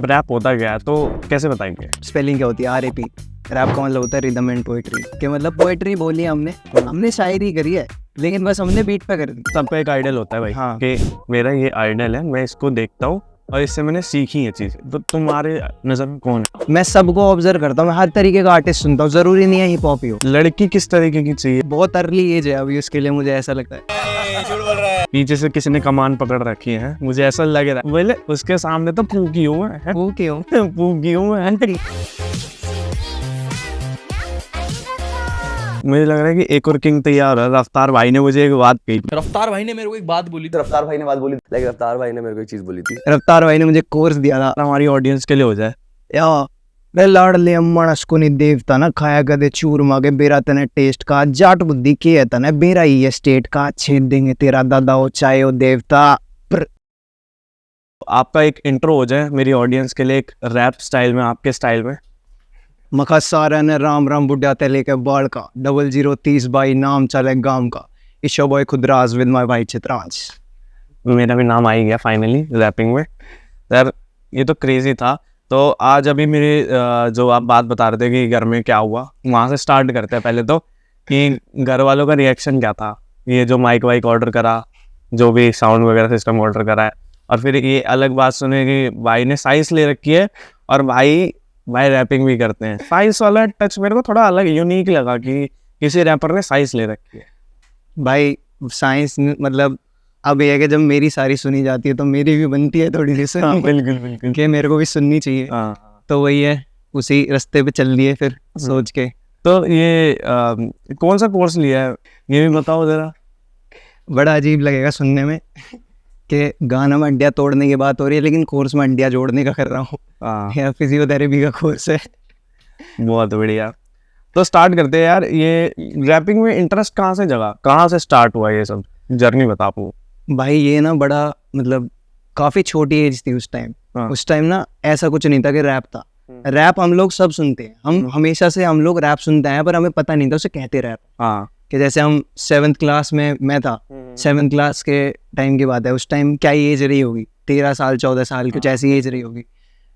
Rap होता क्या है, तो कैसे बताएंगे? स्पेलिंग क्या होती है? RAP। रैप का मतलब होता है रिदम एंड पोएट्री, कि मतलब पोएट्री बोली हमने शायरी करी है, लेकिन बस हमने बीट पे कर दी। सबका एक आइडल होता है भाई, हाँ। कि मेरा ये आइडल है, मैं इसको देखता हूँ और इससे मैंने सीखी है चीज़ें। तो तुम्हारे नज़र में कौन है? मैं सबको ऑब्जर्व करता हूँ, मैं हर तरीके का आर्टिस्ट सुनता हूँ, जरूरी नहीं है हिप हॉप ही हो। लड़की किस तरीके की चाहिए? बहुत अर्ली एज है अभी उसके लिए, मुझे ऐसा लगता है। पीछे से किसी ने कमान पकड़ रखी है, मुझे ऐसा लग रहा है। बोले उसके सामने तो फूकी हुआ है, वो क्यों? फूकी हुआ है। मुझे लग रहा है कि एक और किंग तैयार है। रफ्तार भाई ने मुझे एक बात कही। रफ्तार भाई ने मेरे को एक बात बोली थी। रफ्तार भाई ने बात बोली, लेकिन रफ्तार भाई ने मेरे को एक चीज बोली थी। रफ्तार भाई ने मुझे कोर्स दिया था, हमारी ऑडियंस के लिए हो जाए। या रे लाडले अम्मणस को नहीं देवता ना खाया कदे चूरमा के बेरा तने टेस्ट का जाट बुद्धि के है तने बेरा ही है स्टेट का छेद देंगे तेरा दादा हो चाहे हो देवता। आपका एक इंट्रो हो जाए मेरी ऑडियंस के लिए, एक रैप स्टाइल में, आपके स्टाइल में। मखा सारा ने राम राम बुढ़ा ते लेके बाल का 0030 बाई नाम चले गांव का ईशो बॉय खुदराज विद माय भाई चित्रांश। मेरा भी नाम आ ही गया फाइनली रैपिंग में। यार ये तो क्रेजी था। तो आज अभी मेरे जो आप बात बता रहे थे कि घर में क्या हुआ, वहाँ से स्टार्ट करते हैं पहले तो, कि घर वालों का रिएक्शन क्या था। ये जो माइक वाइक ऑर्डर करा, जो भी साउंड वगैरह सिस्टम ऑर्डर करा है, और फिर ये अलग बात सुने कि भाई ने साइंस ले रखी है और भाई रैपिंग भी करते हैं। साइंस वाला टच मेरे को थोड़ा अलग यूनिक लगा कि किसी रैपर ने साइंस ले रखी है। भाई साइंस मतलब अब ये है कि जब मेरी सारी सुनी जाती है तो मेरी भी बनती है थोड़ी सी सुननी। बिल्कुल बिल्कुल। कि मेरे को भी सुननी चाहिए। हाँ, तो वही है, उसी रास्ते पे चल दिए फिर सोच के। तो ये कौन सा कोर्स लिया है ये भी बताओ जरा। बड़ा अजीब लगेगा सुनने में कि गाना में अंडिया तोड़ने की बात हो रही है, लेकिन कोर्स में अंडिया जोड़ने का कर रहा हूँ। या फिजियोथेरेपी का कोर्स है। बहुत बढ़िया। तो स्टार्ट करते हैं यार। ये रैपिंग में इंटरेस्ट कहाँ से जगा, कहाँ से स्टार्ट हुआ ये सब जर्नी बता पाओ। भाई ये ना बड़ा मतलब काफ़ी छोटी एज थी उस टाइम। हाँ। उस टाइम ना ऐसा कुछ नहीं था कि रैप था। रैप हम लोग सब सुनते हैं, हम हमेशा से हम लोग रैप सुनते हैं, पर हमें पता नहीं था उसे कहते रैप। हाँ। कि जैसे हम 7th क्लास में, मैं था 7th क्लास के टाइम की बात है, उस टाइम क्या एज रही होगी, 13 साल 14 साल कुछ ऐसी एज रही होगी।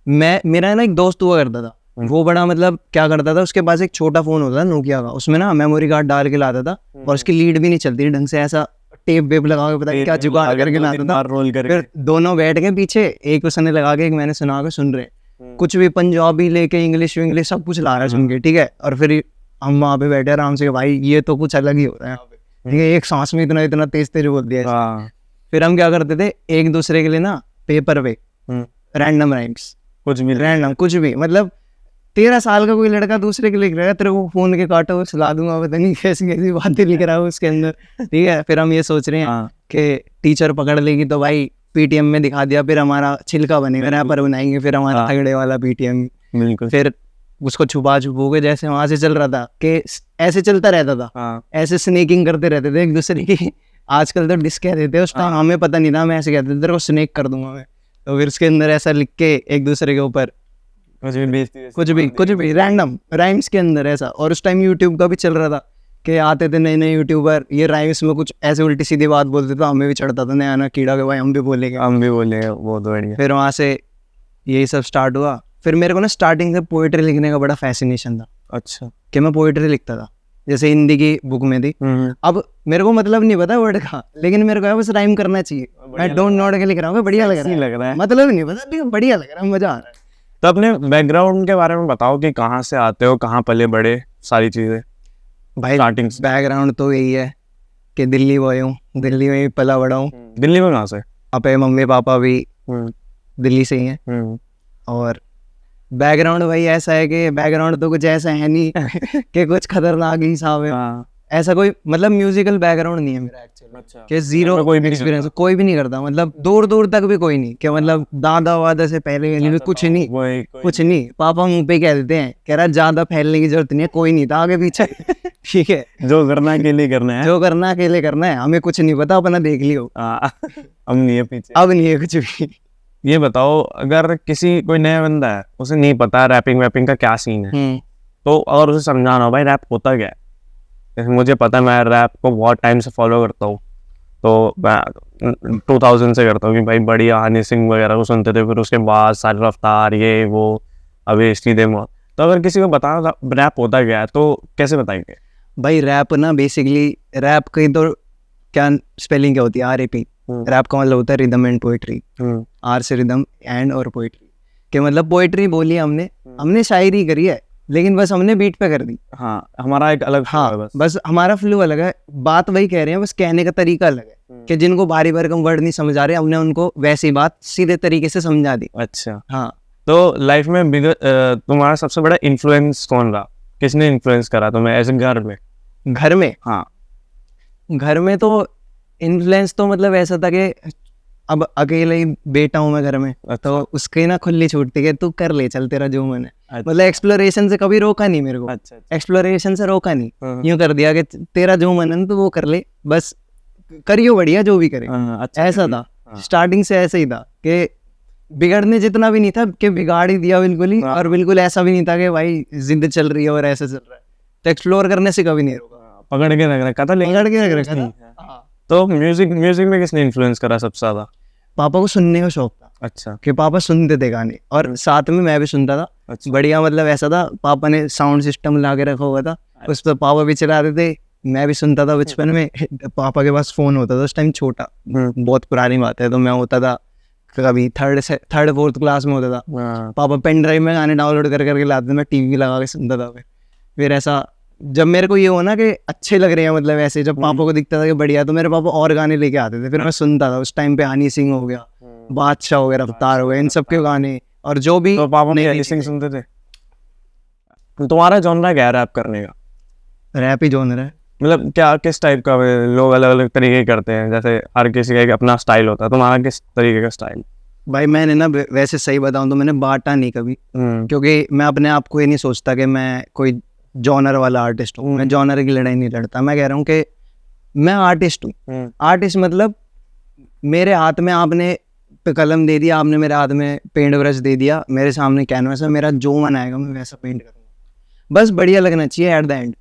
मेरा ना एक दोस्त हुआ करता था, वो बड़ा मतलब क्या करता था, उसके पास एक छोटा फोन होता था नोकिया का, उसमें ना मेमोरी कार्ड डाल के लाता था और उसकी लीड भी नहीं चलती ढंग से, ऐसा टेप वेप लगा के पता नहीं क्या जुगाड़ करके लाता था। रोल करके फिर दोनों बैठ के पीछे, एक उसने लगा के एक मैंने सुना के सुन रहे, कुछ भी पंजाबी लेके इंग्लिश विंग्लिश सब कुछ ला रहा है सुन के, ठीक है। और फिर हम वहाँ पे बैठे आराम से, भाई ये तो कुछ अलग ही होता है यहाँ पे, ठीक है। एक सांस में इतना इतना तेज तेज बोल दिया। हाँ। फिर हम क्या करते थे, एक दूसरे के लिए ना पेपर पे रैंडम राइम्स, कुछ भी रैंडम कुछ भी, मतलब 13 साल का कोई लड़का दूसरे के लिख रहा है, तेरे को फोन के काटो वो चला दूंगा, पता नहीं कैसी कैसी बातें लिख रहा है उसके अंदर, ठीक है। फिर हम ये सोच रहे हैं कि टीचर पकड़ लेगी तो भाई पीटीएम में दिखा दिया, फिर हमारा छिलका बनेगा, रैपर बनाएंगे फिर हमारा तगड़े वाला पीटीएम। बिल्कुल। फिर उसको छुपा के जैसे वहां से चल रहा था कि ऐसे चलता रहता था, ऐसे स्नेकिंग करते रहते थे एक दूसरे की। आजकल तो डिस्क कह देते, उस टाइम हमें पता नहीं था, मैं ऐसे कहते थे तेरे को स्नेक कर दूंगा मैं। तो फिर उसके अंदर ऐसा लिख के एक दूसरे के ऊपर कुछ भी रैंडम राइम्स के अंदर ऐसा। और उस टाइम यूट्यूब का भी चल रहा था कि आते थे नए नए यूट्यूबर, ये राइम्स में कुछ ऐसे उल्टी सीधी बात बोलते थे, हमें भी चढ़ता था नया ना कीड़ा के भाई हम भी बोलेंगे। बहुत बढ़िया। फिर वहाँ से यही सब स्टार्ट हुआ। फिर मेरे को ना स्टार्टिंग से पोइट्री लिखने का बड़ा फैसिनेशन था। अच्छा। कि मैं पोइट्री लिखता था, जैसे हिंदी की बुक में थी। अब मेरे को मतलब नहीं पता वर्ड का, लेकिन मेरे को बस राइम करना चाहिए। मैं डोंट नोट के लिख रहा हूँ, बढ़िया लग रहा है, मतलब नहीं पता लेकिन बढ़िया लग रहा है, मजा आ रहा है। तो अपने बैकग्राउंड के बारे में बताओ कि कहाँ से आते हो, कहाँ पले बड़े, सारी चीजें। भाई स्टार्टिंग बैकग्राउंड तो यही है कि दिल्ली बॉय हूँ, दिल्ली में ही पला बड़ा हूँ। दिल्ली में कहाँ से? अपने मम्मी पापा भी दिल्ली से ही हैं। और बैकग्राउंड भाई ऐसा है कि बैकग्राउंड तो कुछ ऐसा है नहीं कि कुछ खतरनाक ही साहब है। ऐसा कोई मतलब म्यूजिकल बैकग्राउंड नहीं है मेरा एक्चुअली। अच्छा। कि जीरो कोई भी एक्सपीरियंस, कोई भी नहीं करता, मतलब दूर दूर तक भी कोई नहीं, कि मतलब दादा वादा से पहले भी कुछ नहीं, कुछ नहीं। पापा मुंह पे कह देते हैं, कह रहा ज्यादा फैलने की जरूरत नहीं है, कोई नहीं था आगे पीछे, ठीक है। जो करना अकेले करना है, जो करना अकेले करना है, हमें कुछ नहीं पता, अपना देख लियो। अब नहीं है पीछे, अब नहीं है कुछ भी। ये बताओ, अगर किसी कोई नया बंदा है, उसे नहीं पता रैपिंग वैपिंग का क्या सीन है, तो और उसे समझाना हो भाई रैप होता क्या है। जैसे मुझे पता है, मैं रैप को बहुत टाइम से फॉलो करता हूँ, तो मैं 2000 से करता हूँ कि भाई बढ़िया हनी सिंह वगैरह को सुनते थे, फिर उसके बाद सारी रफ्तार ये वो अभी सीधे मौत। तो अगर किसी को बताना रैप होता क्या है तो कैसे बताएंगे? भाई रैप ना बेसिकली, रैप की तो क्या स्पेलिंग क्या होती है, RAP। रैप का मतलब होता है रिदम एंड पोइट्री। आर से रिदम एंड और पोइट्री के मतलब पोइट्री बोली हमने शायरी करी है, लेकिन बस हमने बीट पे कर दी। हाँ, हमारा एक अलग flow है हाँ बस हमारा फ्लो अलग है, बात वही कह रहे हैं, बस कहने का तरीका अलग है कि जिनको भारी भरकम वर्ड नहीं समझ आ रहे, हमने उनको वैसी बात सीधे तरीके से समझा दी। अच्छा, हाँ तो लाइफ में तुम्हारा सबसे बड़ा इन्फ्लुएंस कौन रहा? किसने इन्फ्लुएंस करा तुम्हें ऐसे घर में? घर में, हाँ, घर में तो इन्फ्लुएंस तो मतलब ऐसा था कि अब अकेले ही बेटा हूँ मैं घर में, तो उसके ना खुली छूट थी कि तू कर ले, चल तेरा जो मन है। मतलब एक्सप्लोरेशन से कभी रोका नहीं मेरे को। अच्छा, एक्सप्लोरेशन से रोका नहीं, यूं कर दिया कि तेरा जो मन है ना तो वो कर ले, बस करियो बढ़िया जो भी करे। अच्छा, ऐसा था स्टार्टिंग से, ऐसे ही था कि बिगड़ने जितना भी नहीं था कि बिगाड़ ही दिया बिल्कुल ही, और बिल्कुल ऐसा भी नहीं था कि भाई जिद चल रही है और ऐसे चल रहा है। तो एक्सप्लोर करने से कभी नहीं रोका, पकड़ के रख रखा था, लेकिन पकड़ के रख रखा था। तो म्यूजिक में किसने इन्फ्लुएंस करा सबसे ज्यादा? पापा को सुनने का शौक था। अच्छा, कि पापा सुनते थे गाने और साथ में मैं भी सुनता था। अच्छा, बढ़िया, मतलब ऐसा था पापा ने साउंड सिस्टम ला के रखा हुआ था, उस पर पापा भी चलाते थे, मैं भी सुनता था बचपन में। पापा के पास फोन होता था उस टाइम, छोटा, बहुत पुरानी बात है, तो मैं होता था कभी थर्ड फोर्थ क्लास में होता था। पापा पेन ड्राइव में गाने डाउनलोड कर करके लाते थे, मैं टीवी लगा के सुनता था। फिर ऐसा जब मेरे को ये हो ना कि अच्छे लग रहे हैं, मतलब ऐसे जब पापा को दिखता था कि बढ़िया, तो मेरे पापा और गाने लेके आते थे, फिर मैं सुनता था। उस टाइम पे हनी सिंह हो गया, बादशाह हो गया, रफ्तार हो गया, इन सब के गाने, और जो भी। तो पापा ने हनी सिंह सुनते थे? तुम्हारा जॉनरा क्या है रैप करने का? रैप ही जॉनर है। मतलब क्या, किस टाइप का? लोग अलग अलग तरीके करते हैं, जैसे हर किसी का एक अपना स्टाइल होता है, तुम्हारा किस तरीके का स्टाइल? भाई मैंने ना वैसे सही बताऊं तो मैंने बांटा नहीं कभी, क्योंकि मैं अपने आप को ये नहीं सोचता कि मैं कोई जॉनर वाला आर्टिस्ट हूँ। मैं जॉनर की लड़ाई नहीं लड़ता, मैं कह रहा हूँ कि मैं आर्टिस्ट हूँ। आर्टिस्ट मतलब मेरे हाथ में आपने कलम दे दिया, आपने मेरे हाथ में पेंट ब्रश दे दिया, मेरे सामने कैनवस है, मेरा जो मन आएगा मैं वैसा पेंट करूँगा। बस बढ़िया लगना चाहिए एट द एंड,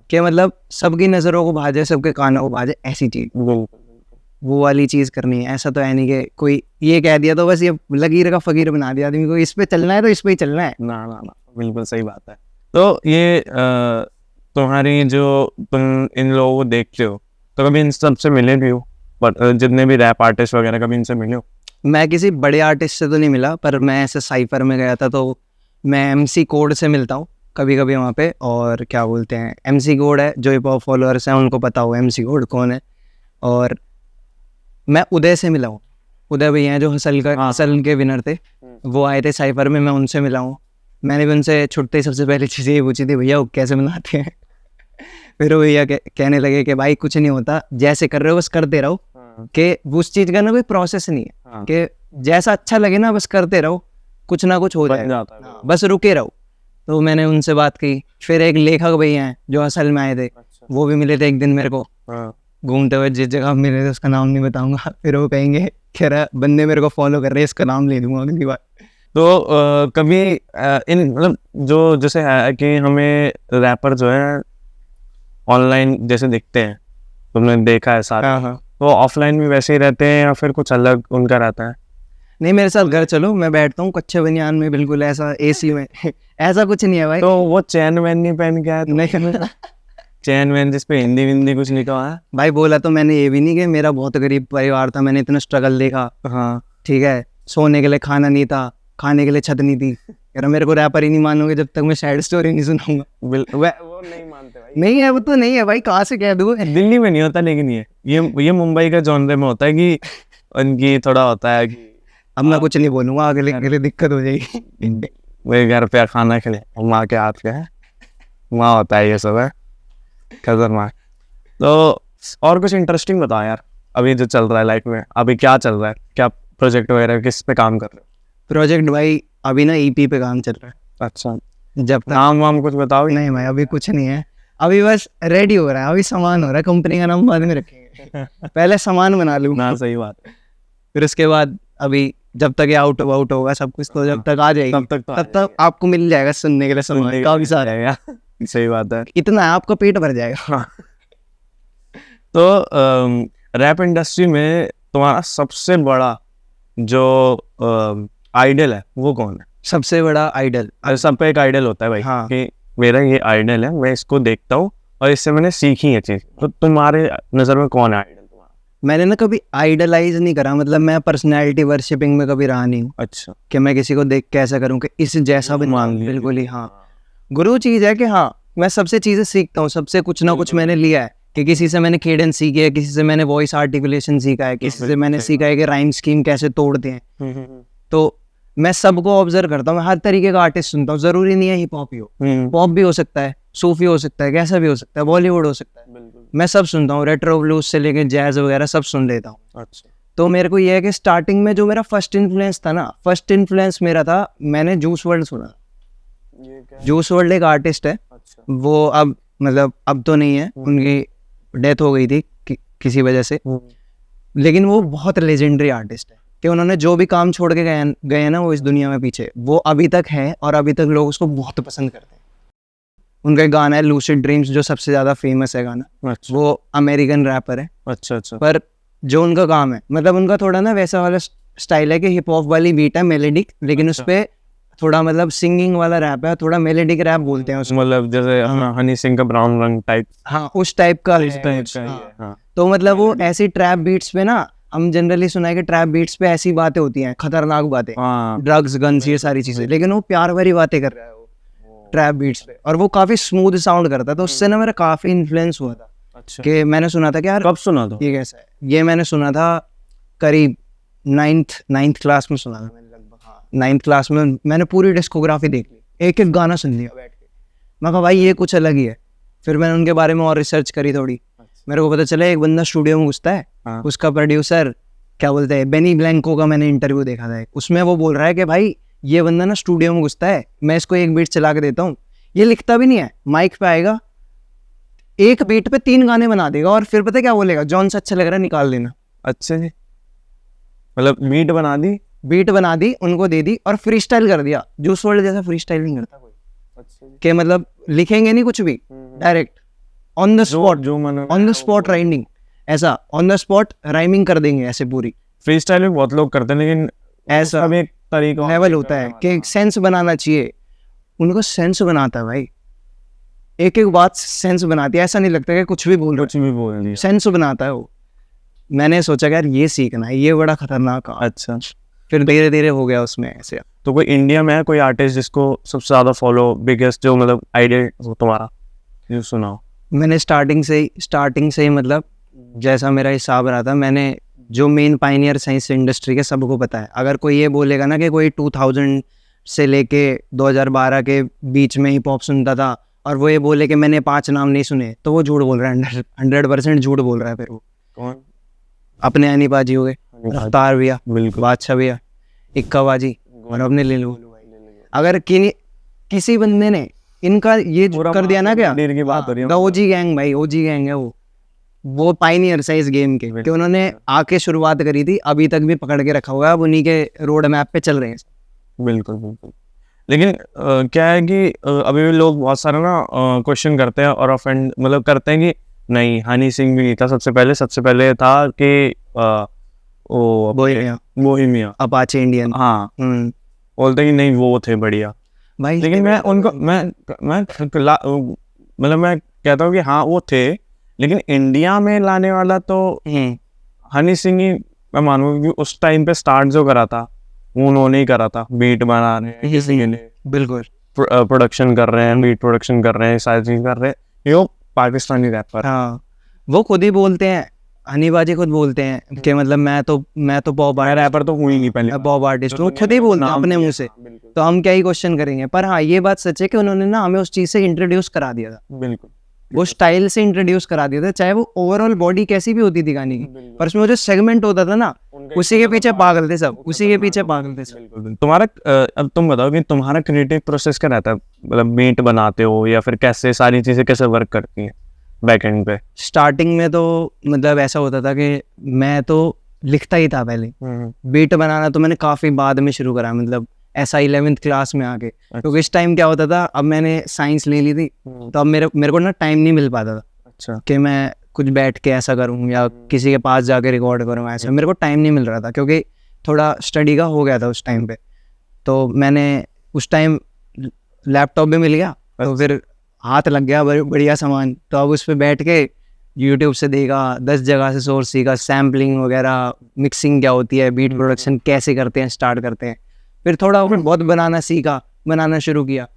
कि मतलब सबकी नज़रों को भाजे, सबके कानों को भाजे, ऐसी चीज़, वो वाली चीज़ करनी है। ऐसा तो है नहीं कि कोई ये कह दिया तो बस ये लकीर का फकीर बना दिया आदमी को, इस पे चलना है तो इस पे ही चलना है। ना ना ना, बिल्कुल सही बात है। तो ये तुम्हारी जो तुम इन लोगों को देखते हो, तो कभी इन सब से मिले भी हो? पर जितने भी रैप आर्टिस्ट वगैरह, कभी इनसे मिले हो? मैं किसी बड़े आर्टिस्ट से तो नहीं मिला, पर मैं ऐसे साइफर में गया था, तो मैं MC कोड से मिलता हूँ कभी कभी वहाँ पे। और क्या बोलते हैं, MC कोड है, जो हिप हॉप फॉलोअर्स हैं उनको पता हो MC कोड कौन है। और मैं उदय से मिला हूँ, उदय भैया हैं जो हसल के विनर थे, वो आए थे साइफर में, मैं उनसे मिला हूँ। मैंने भी उनसे छुट्टे सबसे पहले चीज़ ये पूछी थी, भैया वो कैसे बनाते हैं? फिर वो भैया कहने लगे कि भाई कुछ नहीं होता, जैसे कर रहे हो बस करते रहो, कि उस चीज़ का ना कोई प्रोसेस नहीं है, कि जैसा अच्छा लगे ना बस करते रहो, कुछ ना कुछ हो जाएगा, बस रुके रहो। तो मैंने उनसे बात की। फिर एक लेखक भैया हैं जो असल में आए थे, वो भी मिले थे एक दिन मेरे को, घूमते हुए जिस जगह मिले थे उसका नाम नहीं बताऊंगा, फिर वो कहेंगे कह रहा बंदे मेरे को फॉलो कर रहे हैं, इसका नाम ले दूंगा अगली बार। तो कभी इन मतलब जो जैसे है कि हमें रैपर जो है ऑनलाइन जैसे दिखते हैं, तुमने देखा है सारा, तो ऑफलाइन भी वैसे ही रहते हैं या फिर कुछ अलग उनका रहता है? नहीं, मेरे साथ घर चलो, मैं बैठता हूँ कच्चे बनियान में, बिल्कुल ऐसा AC में। ऐसा कुछ नहीं है भाई। तो वो चैन वैन नहीं पहन के आया? नहीं चैन वैन जिसपे हिंदी विंदी कुछ लिखा हुआ है? भाई बोला तो मैंने ये भी नहीं कि मेरा बहुत गरीब परिवार था, मैंने इतना स्ट्रगल देखा। हाँ, ठीक है, सोने के लिए खाना नहीं था, खाने के लिए छत नहीं थी। यार मेरे को रैपर ही नहीं मानोगे जब तक मैं सैड स्टोरी नहीं सुनाऊंगा। वो नहीं मानते भाई। नहीं है, वो तो नहीं है भाई, कहाँ से कह दूँ। दिल्ली में नहीं होता, लेकिन ये मुंबई का जॉनर में होता है कि उनकी थोड़ा होता है कि अब मैं कुछ नहीं बोलूंगा, आगे लिए दिक्कत हो जाएगी। वही घर पे खाना खिले, माँ के हाथ के है, वहाँ होता है ये सब है, खतरनाक। तो और कुछ इंटरेस्टिंग बताओ यार, अभी जो चल रहा है लाइफ में, अभी क्या चल रहा है, क्या प्रोजेक्ट वगैरह, किस पे काम कर रहे हो? प्रोजेक्ट भाई अभी ना EP पे काम चल रहा है। अच्छा, जब तक नाम वाम कुछ बताओ। नहीं भाई अभी कुछ नहीं है, अभी बस रेडी हो रहा है, अभी सामान हो रहा है, कंपनी का नाम बाद में रखेंगे, पहले सामान बना लूँ ना, सही बात है। फिर उसके बाद अभी जब तक ये आउट होगा सब कुछ, तो जब तक आ जाएगी तब तक आपको मिल जाएगा सुनने के लिए सामान काफी सारा। सही बात है, इतना है आपका पेट भर जाएगा। तो रैप इंडस्ट्री में तुम्हारा सबसे बड़ा जो आइडल है वो कौन है? सबसे बड़ा आइडल, सब पे एक आइडल होता है भाई, हाँ। कि मेरा ये आइडल है, मैं इसको देखता हूँ और इससे मैंने सीखी है चीज। तो तुम्हारे नजर में कौन है आइडल तुम्हारा? मैंने ना कभी आइडलाइज नहीं करा, मतलब मैं पर्सनैलिटी वर्शिपिंग में कभी रहा नहीं हूँ अच्छा, कि मैं किसी को देख के ऐसा करूँ कि इस जैसा बन मान जाऊं। लिया। बिल्कुल ही हाँ। गुरु चीज़ है कि हाँ मैं सबसे चीज़ें सीखता हूँ, सबसे कुछ ना कुछ मैंने लिया है, कि किसी से मैंने केडेंस सीखी है, किसी से मैंने वॉइस आर्टिकुलेशन सीखा है, किसी से मैंने सीखा है कि राइम स्कीम कैसे तोड़ते हैं। तो मैं सबको ऑब्जर्व करता हूँ, मैं हर तरीके का आर्टिस्ट सुनता हूँ, जरूरी नहीं है हिप हॉप ही हो, पॉप भी हो सकता है, सूफी हो सकता है, कैसा भी हो सकता है, बॉलीवुड हो सकता है, मैं सब सुनता हूँ, रेट्रो ब्लूज से लेके जैज वगैरह सब सुन लेता हूँ। अच्छा, तो मेरे को ये है कि स्टार्टिंग में जो मेरा फर्स्ट इन्फ्लुएंस था ना, फर्स्ट इन्फ्लुएंस मेरा था, मैंने जूस वर्ल्ड सुना। जूस वर्ल्ड एक आर्टिस्ट है, अच्छा, वो अब मतलब अब तो नहीं है, उनकी डेथ हो गई थी किसी वजह से, लेकिन वो बहुत लेजेंडरी आर्टिस्ट है कि उन्होंने जो भी काम छोड़ के गए हैं ना वो इस दुनिया में पीछे, वो अभी तक है और अभी तक लोग उसको बहुत पसंद करते हैं। उनका एक गाना है लूसिड ड्रीम्स जो सबसे ज़्यादा फेमस है गाना, अच्छा, वो अमेरिकन रैपर है, अच्छा, अच्छा, पर जो उनका काम है मतलब उनका थोड़ा ना वैसा वाला स्टाइल है कि हिप हॉप वाली बीट है मेलेडिक, लेकिन उस पे थोड़ा मतलब सिंगिंग वाला रैप है, थोड़ा मेलेडिक रैप बोलते हैं उसको, मतलब जैसे अपना हनी सिंह का ब्राउन रंग टाइप, हाँ उस टाइप का है टाइप कुछ, का ही हाँ। है, हाँ। तो मतलब वो ऐसी ट्रैप बीट्स पे ना, हम जनरली सुना है कि ट्रैप बीट्स पे ऐसी बातें होती हैं, खतरनाक बातें, हाँ, ड्रग्स गन्स ये सारी चीजें, लेकिन वो प्यार भरी बातें कर रहा है वो ट्रैप बीट्स पे, और वो काफी स्मूथ साउंड करता है। तो उससे ना मेरा काफी इन्फ्लुएंस हुआ था अच्छा। कि मैंने सुना था कि यार कब सुना था? ये कैसा है, ये मैंने सुना था करीब नाइन्थ क्लास में सुना था मैंने लगभग, हाँ 9th क्लास में मैंने पूरी डिस्कोग्राफी देख ली, एक एक गाना सुन लिया बैठ के, मैं कहा भाई ये कुछ अलग ही है। फिर मैंने उनके बारे में और रिसर्च करी थोड़ी, मेरे को पता चला एक बंदा स्टूडियो में घुसता है, हाँ। उसका प्रोड्यूसर क्या बोलते हैं बेनी ब्लैंको का मैंने इंटरव्यू देखा था, उसमें वो बोल रहा है कि भाई ये बंदा ना स्टूडियो में घुसता है, मैं इसको एक बीट चला के देता हूँ, ये लिखता भी नहीं है, माइक पे आएगा, एक बीट पे 3 गाने बना देगा, और फिर पता है क्या बोलेगा, जॉन से अच्छा लग रहा है निकाल देना। अच्छा जी, मतलब बीट बना दी, बीट बना दी, उनको दे दी और फ्री स्टाइल कर दिया। जूस वर्ल्ड जैसा फ्री स्टाइल नहीं करता कोई, अच्छा जी, कि मतलब लिखेंगे नहीं कुछ भी, डायरेक्ट ऑन द स्पॉट, जो मन ऑन द स्पॉट राइमिंग, ऐसा ऑन द स्पॉट राइमिंग कर देंगे ऐसे पूरी। फ्री स्टाइल में बहुत लोग करते हैं, लेकिन ऐसा उसका भी एक तरीका लेवल होता है कि सेंस बनाना चाहिए, उनको सेंस बनाता है भाई, एक एक बात सेंस बनाती है, ऐसा नहीं लगता कि कुछ भी बोल रहे कुछ भी बोल दिया। सेंस बनाता है वो। मैंने सोचा कि यार ये सीखना है, ये बड़ा खतरनाक काम। अच्छा, फिर धीरे धीरे हो गया उसमें ऐसे। तो कोई इंडिया में है कोई आर्टिस्ट जिसको सबसे ज्यादा फॉलो, बिगेस्ट जो मतलब आइडिया हो तुम्हारा, जो सुनाओ? मैंने स्टार्टिंग से ही मतलब जैसा मेरा हिसाब रहा था, मैंने जो मेन पाइनियर साइंस इंडस्ट्री के सबको पता है, अगर कोई ये बोलेगा ना कि कोई 2000 से लेके 2012 के बीच में हिप हॉप सुनता था और वो ये बोले कि मैंने 5 नाम नहीं सुने, तो वो झूठ बोल रहा है, 100% झूठ बोल रहा है। फिर वो कौन? अपने अनी बाजी हो गए, रफ्तार भैया, बिल्कुल, बादशाह भैया, इक्का बाजी, और अपने ले लो। अगर किसी बंदे ने इनका ये कर दिया ना, क्या की बात हो रही है, द ओजी गैंग, भाई ओजी गैंग है वो पाइनियर्स है इस गेम के, कि उन्होंने आके शुरुआत करी थी, अभी तक भी पकड़ के रखा हुआ है, उन्हीं के रोड मैप पे चल रहे हैं। बिल्कुल बिल्कुल। लेकिन क्या है कि अभी भी लोग बहुत सारा ना क्वेश्चन करते हैं और ऑफेंड मतलब करते हैं कि नहीं हनी सिंह भी नहीं था सबसे पहले था कि वो बोहेमिया अपाचे इंडियन, हाँ, बोलते हैं कि नहीं वो थे बढ़िया भाई। लेकिन मैं उनको मतलब मैं कहता हूँ कि हाँ वो थे, लेकिन इंडिया में लाने वाला तो हनी सिंह ही मैं मानूंगा, क्योंकि उस टाइम पे स्टार्ट जो करा था वो उन्होंने ही करा था, बीट बना रहे हैं किसी के लिए, बिल्कुल प्रोडक्शन कर रहे हैं, बीट प्रोडक्शन कर रहे हैं, सारी चीज कर रहे हैं, ये पाकिस्तानी रैपर। हाँ, वो खुद ही बोलते हैं, हनी बाजी खुद बोलते हैं कि मतलब मैं तो पॉप रैपर तो हुई नहीं पहले, पॉप आर्टिस्ट हूँ, खुद ही बोलते हैं अपने मुंह से, तो हम क्या ही क्वेश्चन करेंगे। पर हाँ ये बात सच है कि उन्होंने ना हमें उस चीज से इंट्रोड्यूस करा दिया था, बिल्कुल वो स्टाइल से इंट्रोड्यूस करा दिया था, चाहे वो ओवरऑल बॉडी कैसी भी होती थी गाने की, पर उसमें जो सेगमेंट होता था ना, उसी के पीछे पागल थे सब, उसी के पीछे पागल थे सब। तुम्हारा अब तुम बताओ कि तुम्हारा क्रिएटिव प्रोसेस क्या रहता है, मतलब बीट बनाते हो या फिर कैसे सारी चीजें कैसे वर्क करती हैं बैक एंड पे? स्टार्टिंग में तो मतलब ऐसा होता था कि मैं तो लिखता ही था पहले, बीट बनाना तो मैंने काफी बाद में शुरू करा, मतलब ऐसा 11th क्लास में आके, क्योंकि इस टाइम क्या होता था, अब मैंने साइंस ले ली थी, तो अब मेरे को ना टाइम नहीं मिल पाता था अच्छा कि मैं कुछ बैठ के ऐसा करूँ या किसी के पास जाके रिकॉर्ड करूँ, ऐसा मेरे को टाइम नहीं मिल रहा था क्योंकि थोड़ा स्टडी का हो गया था उस टाइम पे। तो मैंने उस टाइम लैपटॉप भी मिल गया तो फिर हाथ लग गया बढ़िया सामान, तो अब उस पर बैठ के यूट्यूब से देखा, 10 जगह से सोर्स सीखा, सैम्पलिंग वगैरह, मिक्सिंग क्या होती है, बीट प्रोडक्शन कैसे करते हैं, स्टार्ट करते हैं। फिर थोड़ा बहुत बनाना सीखा, बनाना शुरू किया।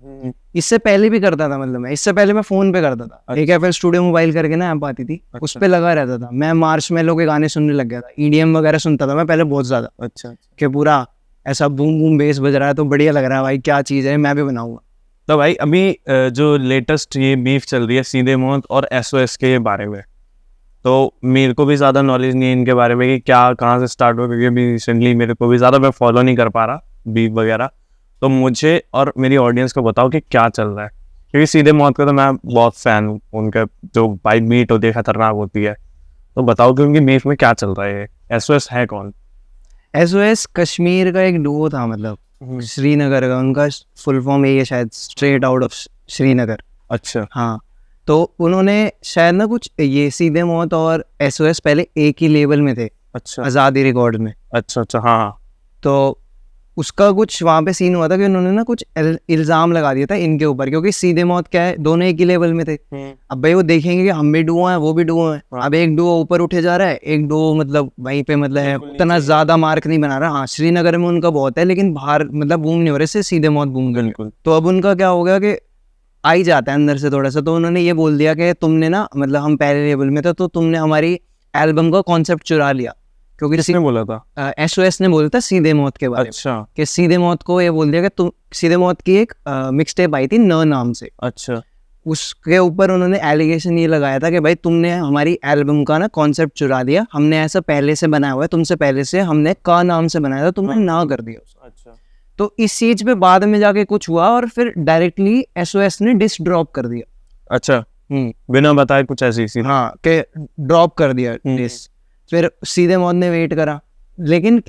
इससे पहले भी करता था, मतलब मैं इससे पहले मैं फ़ोन पे करता था। एक FL स्टूडियो मोबाइल करके ना ऐप आती थी, उस पे लगा रहता था। मैं मार्शमेलो के गाने सुनने लग गया था, EDM वगैरह सुनता था मैं पहले बहुत ज़्यादा। अच्छा, कि पूरा ऐसा बूम बूम बेस बज रहा है तो बढ़िया लग रहा है भाई, क्या चीज़ है, मैं भी बनाऊंगा। तो भाई अभी जो लेटेस्ट ये बीफ चल रही है सीधे मौत और SOS के बारे में, तो मेरे को भी ज़्यादा नॉलेज नहीं है इनके बारे में कि क्या कहाँ से स्टार्ट हुआ, क्योंकि अभी रिसेंटली मेरे को भी ज़्यादा मैं फॉलो नहीं कर पा रहा बीफ वगैरह। तो मुझे और मेरी ऑडियंस को बताओ कि क्या चल रहा है, क्योंकि सीधे मौत का तो मैं बहुत फ़ैन हूँ, उनका जो भाई बीट होती है खतरनाक होती है। तो बताओ कि उनकी बीफ में क्या चल रहा है, SOS है कौन? SOS कश्मीर का एक डुओ था, मतलब श्रीनगर का। उनका फुल फॉर्म यही है शायद, स्ट्रेट आउट ऑफ श्रीनगर। अच्छा, हाँ, तो उन्होंने शायद ना कुछ ये सीधे मौत और SOS पहले एक ही लेवल में थे, अच्छा, आज़ादी रिकॉर्ड में। अच्छा, अच्छा, हाँ, तो उसका कुछ वहाँ पे सीन हुआ था कि उन्होंने ना कुछ इल्ज़ाम लगा दिया था इनके ऊपर, क्योंकि सीधे मौत क्या है, दोनों एक ही लेवल में थे। अब भाई वो देखेंगे कि हम भी डुओ हैं, वो भी डुओ हैं। अब एक डुओ ऊपर उठे जा रहा है, एक डुओ मतलब वहीं पे मतलब है, उतना ज़्यादा मार्क नहीं बना रहा। हाँ, श्रीनगर में उनका बहुत है, लेकिन बाहर मतलब बूम नहीं हो रहे से सीधे मौत बूम कर। बिल्कुल। तो अब उनका क्या हो गया कि आ ही जाता है अंदर से थोड़ा सा, तो उन्होंने ये बोल दिया कि तुमने ना, मतलब हम पहले लेवल में थे तो तुमने हमारी एल्बम का कॉन्सेप्ट चुरा लिया। क्योंकि किसने बोला था? SOS ने बोला था सीधे मौत के बारे में, अच्छा, कि सीधे मौत को ये बोल दिया कि तुम, सीधे मौत की एक मिक्स टेप आई थी न नाम से, अच्छा, उसके ऊपर उन्होंने एलिगेशन ये लगाया था कि भाई तुमने हमारी एल्बम का ना कॉन्सेप्ट चुरा लिया, हमने ऐसा पहले से बनाया हुआ है, तुमसे पहले से हमने का नाम से बनाया था, तुमने ना कर दिया उसको। अच्छा, तो इस चीज पे बाद में जाके कुछ हुआ और फिर डायरेक्टली SOS ने डिस ड्रॉप कर दिया। अच्छा, बिना बताए कुछ ऐसी सी। हाँ, के ड्रॉप कर दिया डिस। फिर सीधे मौत ने वेट करा, लेकिन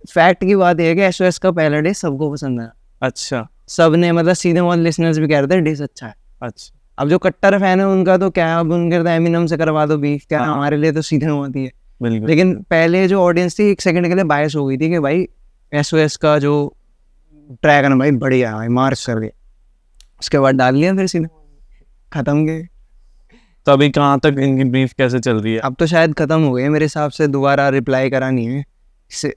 फैक्ट की बात यह है कि SOS का पहला डिस सबको पसंद आया। अच्छा, सबने, मतलब सीधे मौत लिसनर्स भी कह रहे थे डिस अच्छा है। अच्छा, अब जो कट्टर फैन है उनका तो क्या, अब उनके तो एमिनम से करवा दो बीफ, क्या हमारे लिए तो सीधे मौत ही है। बिल्कुल। लेकिन पहले जो ऑडियंस थी एक सेकंड के लिए बायस हो गई थी कि भाई SOS का जो ट्रैक है ना भाई बढ़िया है भाई, मार्क कर दिया। उसके बाद डाल लिया, फिर सीधे खत्म गए। तो अभी कहाँ तक इनकी ब्रीफ कैसे चल रही है? अब तो शायद खत्म हो गई है मेरे हिसाब से, दोबारा रिप्लाई करा नहीं है।